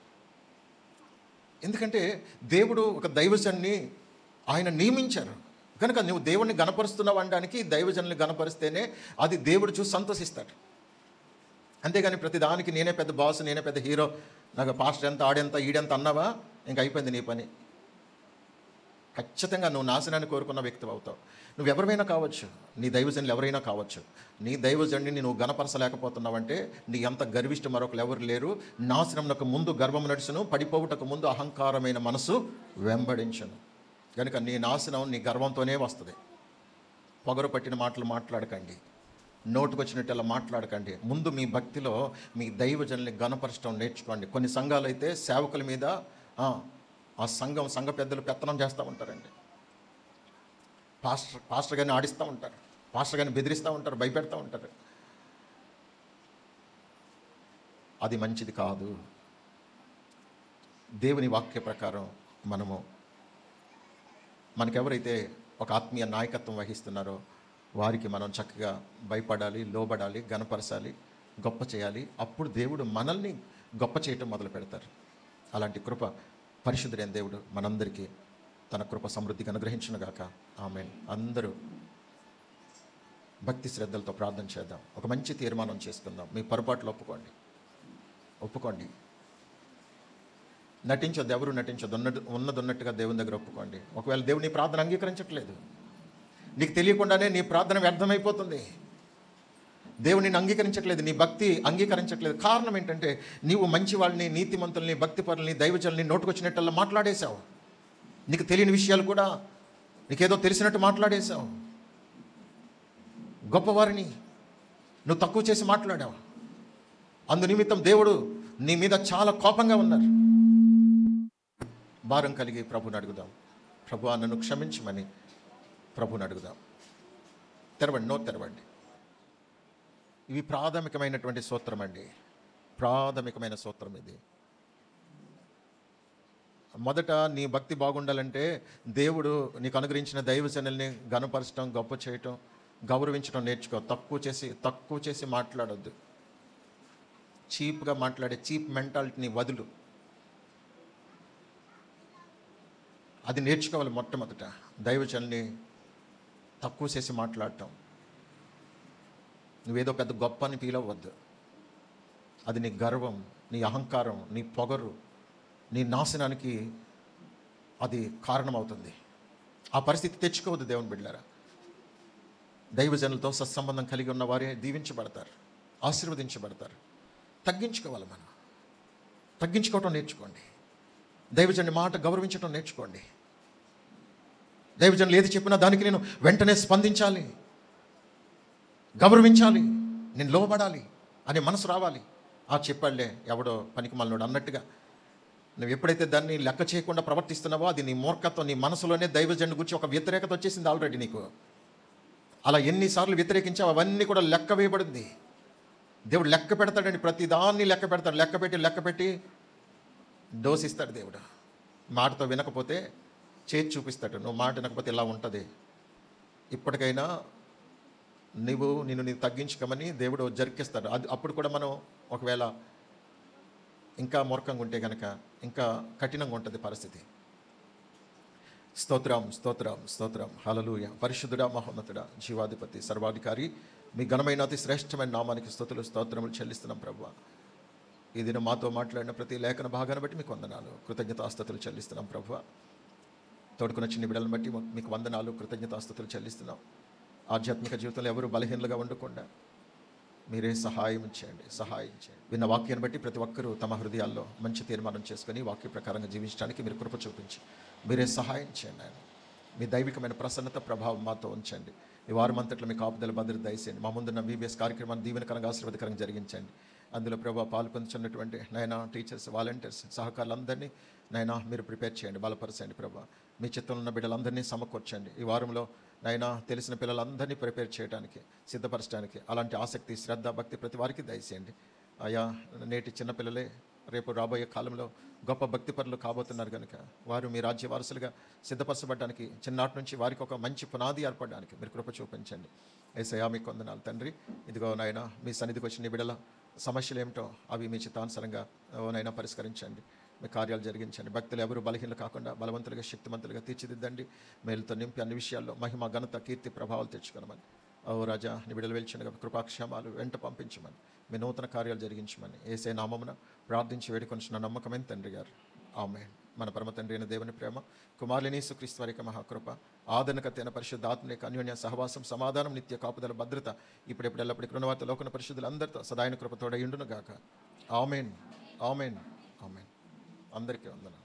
ఎందుకంటే దేవుడు ఒక దైవజనుని ఆయన నియమించారు కనుక నువ్వు దేవుడిని గణపరుస్తున్నావు అనడానికి దైవజనుల్ని గణపరిస్తేనే అది దేవుడు చూసి సంతోషిస్తాడు. అంతేగాని ప్రతిదానికి నేనే పెద్ద బాస్, నేనే పెద్ద హీరో, నాకు పాస్టర్ ఎంత, ఆడెంత, ఈడెంత అన్నావా ఇంక అయిపోయింది నీ పని. ఖచ్చితంగా నువ్వు నాశనాన్ని కోరుకున్న వ్యక్తి అవుతావు. నువ్వు ఎవరైనా కావచ్చు, నీ దైవజనులు ఎవరైనా కావచ్చు. నీ దైవజనుడిని నువ్వు గణపరచలేకపోతున్నావంటే నీ అంత గర్విష్ఠ మరొకరు ఎవరు లేరు. నాశనమునకు ముందు గర్వం నడుచును, పడిపోవుటకు ముందు అహంకారమైన మనసు వెంబడించును. కనుక నీ నాశనం నీ గర్వంతోనే వస్తుంది. పొగరు పట్టిన మాటలు మాట్లాడకండి, నోటుకొచ్చినట్టు అలా మాట్లాడకండి. ముందు మీ భక్తిలో మీ దైవజనుల్ని గణపరచడం నేర్చుకోండి. కొన్ని సంఘాలు అయితే సేవకుల మీద ఆ సంఘ పెద్దలు పెత్తనం చేస్తూ ఉంటారండి. పాస్టర్ గారిని ఆడిస్తూ ఉంటారు, పాస్టర్ గారిని బెదిరిస్తూ ఉంటారు, భయపెడతా ఉంటారు. అది మంచిది కాదు. దేవుని వాక్య ప్రకారం మనకెవరైతే ఒక ఆత్మీయ నాయకత్వం వహిస్తున్నారో వారికి మనం చక్కగా భయపడాలి, లోబడాలి, గణపరచాలి, గొప్ప చేయాలి. అప్పుడు దేవుడు మనల్ని గొప్ప చేయటం మొదలు పెడతారు. అలాంటి కృప పరిశుద్ధుడైన దేవుడు మనందరికీ తన కృప సమృద్ధిగా అనుగ్రహించునుగాక. ఆమేన్. అందరూ భక్తి శ్రద్ధలతో ప్రార్థన చేద్దాం. ఒక మంచి తీర్మానం చేసుకుందాం. మీ పొరపాట్లు ఒప్పుకోండి. నటించొద్దు, ఎవరు నటించొద్దు. ఉన్నట్టుగా దేవుని దగ్గర ఒప్పుకోండి. ఒకవేళ దేవుడు నీ ప్రార్థన అంగీకరించట్లేదు, నీకు తెలియకుండానే నీ ప్రార్థన వ్యర్థమైపోతుంది. దేవుడు నిన్ను అంగీకరించట్లేదు, నీ భక్తి అంగీకరించట్లేదు. కారణం ఏంటంటే నీవు మంచి వాళ్ళని, నీతిమంతుల్ని, భక్తిపరుల్ని, దైవజనుల్ని నోటుకొచ్చినట్టల్లా మాట్లాడేశావు. నీకు తెలియని విషయాలు కూడా నీకేదో తెలిసినట్టు మాట్లాడేశావు. గొప్పవారిని నువ్వు తక్కువ చేసి మాట్లాడావు. అందు నిమిత్తం దేవుడు నీ మీద చాలా కోపంగా ఉన్నారు. భారం కలిగి ప్రభుని అడుగుదాం. ప్రభువా నన్ను క్షమించమని ప్రభుని అడుగుదాం. తెరవండి. ఇవి ప్రాథమికమైనటువంటి సూత్రం అండి. ప్రాథమికమైన సూత్రం ఇది. మొదట నీ భక్తి బాగుండాలంటే దేవుడు నీకు అనుగ్రహించిన దైవజనుల్ని ఘనపరచడం, గొప్ప చేయటం, గౌరవించడం నేర్చుకో. తక్కువ చేసి మాట్లాడొద్దు. చీప్గా మాట్లాడే చీప్ మెంటాలిటీని వదులు. అది నేర్చుకోవాలి. మొట్టమొదట దైవజనుల్ని తక్కువ చేసి మాట్లాడటం. నువ్వేదో పెద్ద గొప్ప అని ఫీల్ అవ్వద్దు. అది నీ గర్వం, నీ అహంకారం, నీ పొగరు, నీ నాశనానికి అది కారణమవుతుంది. ఆ పరిస్థితి తెచ్చుకోవద్దు దేవుని బిడ్డలారా. దైవజనులతో సత్సంబంధం కలిగి ఉన్న వారే దీవించబడతారు, ఆశీర్వదించబడతారు. తగ్గించుకోవాలి. మనం తగ్గించుకోవటం నేర్చుకోండి. దైవజనుని మాట గౌరవించడం నేర్చుకోండి. దైవజనులు ఏది చెప్పినా దానికి నేను వెంటనే స్పందించాలి, గౌరవించాలి, నేను లోబడాలి అనే మనసు రావాలి. చెప్పాడులే ఎవడో పనికిమాలినోడు అన్నట్టుగా నువ్వు ఎప్పుడైతే దాన్ని లెక్క చేయకుండా ప్రవర్తిస్తున్నావో అది నీ మూర్ఖత్వం. నీ మనసులోనే దైవజనుడి గురించి ఒక వ్యతిరేకత వచ్చేసింది ఆల్రెడీ నీకు. అలా ఎన్నిసార్లు వ్యతిరేకించావు అవన్నీ కూడా లెక్క వేయబడింది. దేవుడు లెక్క పెడతాడండి, ప్రతి దాన్ని లెక్క పెడతాడు. లెక్క పెట్టి డోసిస్తాడు దేవుడు. మాటతో వినకపోతే చేతి చూపిస్తాడు. నువ్వు మాట వినకపోతే ఇలా ఉంటుంది. ఇప్పటికైనా నిన్ను తగ్గించుకోమని దేవుడు జరికిస్తాడు. అప్పుడు కూడా మనం ఒకవేళ ఇంకా మూర్ఖంగా ఉంటే కనుక ఇంకా కఠినంగా ఉంటుంది పరిస్థితి. స్తోత్రం. హల్లెలూయా. పరిశుద్ధుడా, మహోన్నతుడా, జీవాధిపతి, సర్వాధికారి, మీ ఘనమైన అతి శ్రేష్టమైన నామానికి స్తుతులు స్తోత్రములు చెల్లిస్తున్నాం ప్రభువా. ఈ దినం మాతో మాట్లాడిన ప్రతి లేఖన భాగాన్ని బట్టి మీకు వందనాలు, కృతజ్ఞతాస్తుతులు చెల్లిస్తున్నాం ప్రభువా. తోడుకున్న చిన్న బిడ్డలను బట్టి మీకు వందనాలు, కృతజ్ఞతాస్తుతులు చెల్లిస్తున్నాం. ఆధ్యాత్మిక జీవితంలో ఎవరు బలహీనలుగా ఉండకుండా మీరే సహాయం చేయండి. విన్న వాక్యాన్ని బట్టి ప్రతి ఒక్కరూ తమ హృదయాల్లో మంచి తీర్మానం చేసుకొని వాక్య ప్రకారంగా జీవించడానికి మీరు కృప చూపించి మీరే సహాయం చేయండి. ఆయన మీ దైవికమైన ప్రసన్నత ప్రభావం మాతో ఉంచండి. ఈ వారం అంతట్లో మీ కాపుదల భద్రత దయచేయండి. మా ముందున్న VBS కార్యక్రమాన్ని దీవెనకరంగా ఆశీర్వాదకరంగా జరిగించండి. అందులో ప్రభావ పాల్పొందుతున్నటువంటి నైనా టీచర్స్, వాలంటీర్స్, సహకారులందరినీ నైనా మీరు ప్రిపేర్ చేయండి, బలపరచండి ప్రభావ. మీ చిత్తంలో ఉన్న బిడ్డలందరినీ సమకూర్చండి. ఈ వారంలో నైనా తెలిసిన పిల్లలందరినీ ప్రిపేర్ చేయడానికి, సిద్ధపరచడానికి అలాంటి ఆసక్తి, శ్రద్ధ, భక్తి ప్రతి వారికి దయచేయండి. అయా నేటి చిన్నపిల్లలే రేపు రాబోయే కాలంలో గొప్ప భక్తిపరులు కాబోతున్నారు కనుక వారు మీ రాజ్య వారసులుగా సిద్ధపరచబడడానికి చిన్ననాటి నుంచి వారికి ఒక మంచి పునాది ఏర్పడడానికి మీరు కృప చూపించండి. యేసయ్యా మీకు వందనాలు తండ్రి. ఇదిగో నాయనా మీ సన్నిధికి వచ్చిన బిడ్డల సమస్యలు ఏమిటో అవి మీ చిత్తానుసారంగా నైనా పరిష్కరించండి. మీ కార్యాలు జరిగించండి. భక్తులు ఎవరు బలహీనలు కాకుండా బలవంతులుగా, శక్తిమంతులుగా తీర్చిదిద్దండి. మేలుతో నింపి అన్ని విషయాల్లో మహిమ, ఘనత, కీర్తి, ప్రభావాలు తెచ్చుకోనమని. ఓ రాజా నీ బిడ్డలు వెలిచిండగా కృపాక్షేమాలు వెంట పంపించమని, మీ నూతన కార్యాలు జరిగించమని యేసే నామమున ప్రార్థించి వేడుకొనిచున్న నమ్మకమైన తండ్రి గారు. ఆమేన్. మన పరమ తండ్రి అయిన దేవుని ప్రేమ, కుమారుని యేసుక్రీస్తు వారి యొక్క మహాకృప, ఆదరణకర్త అయిన పరిశుద్ధాత్మ యొక్క అన్యోన్య సహవాసం, సమాధానం, నిత్య కాపుదల, భద్రత ఇప్పుడెప్పుడు ఎల్లప్పటి కృణవార్త లోకన పరిశుద్ధులందరితో సదాయన కృపతోడ ఇండును గాక. ఆమేన్. అందరికీ వందనాలు.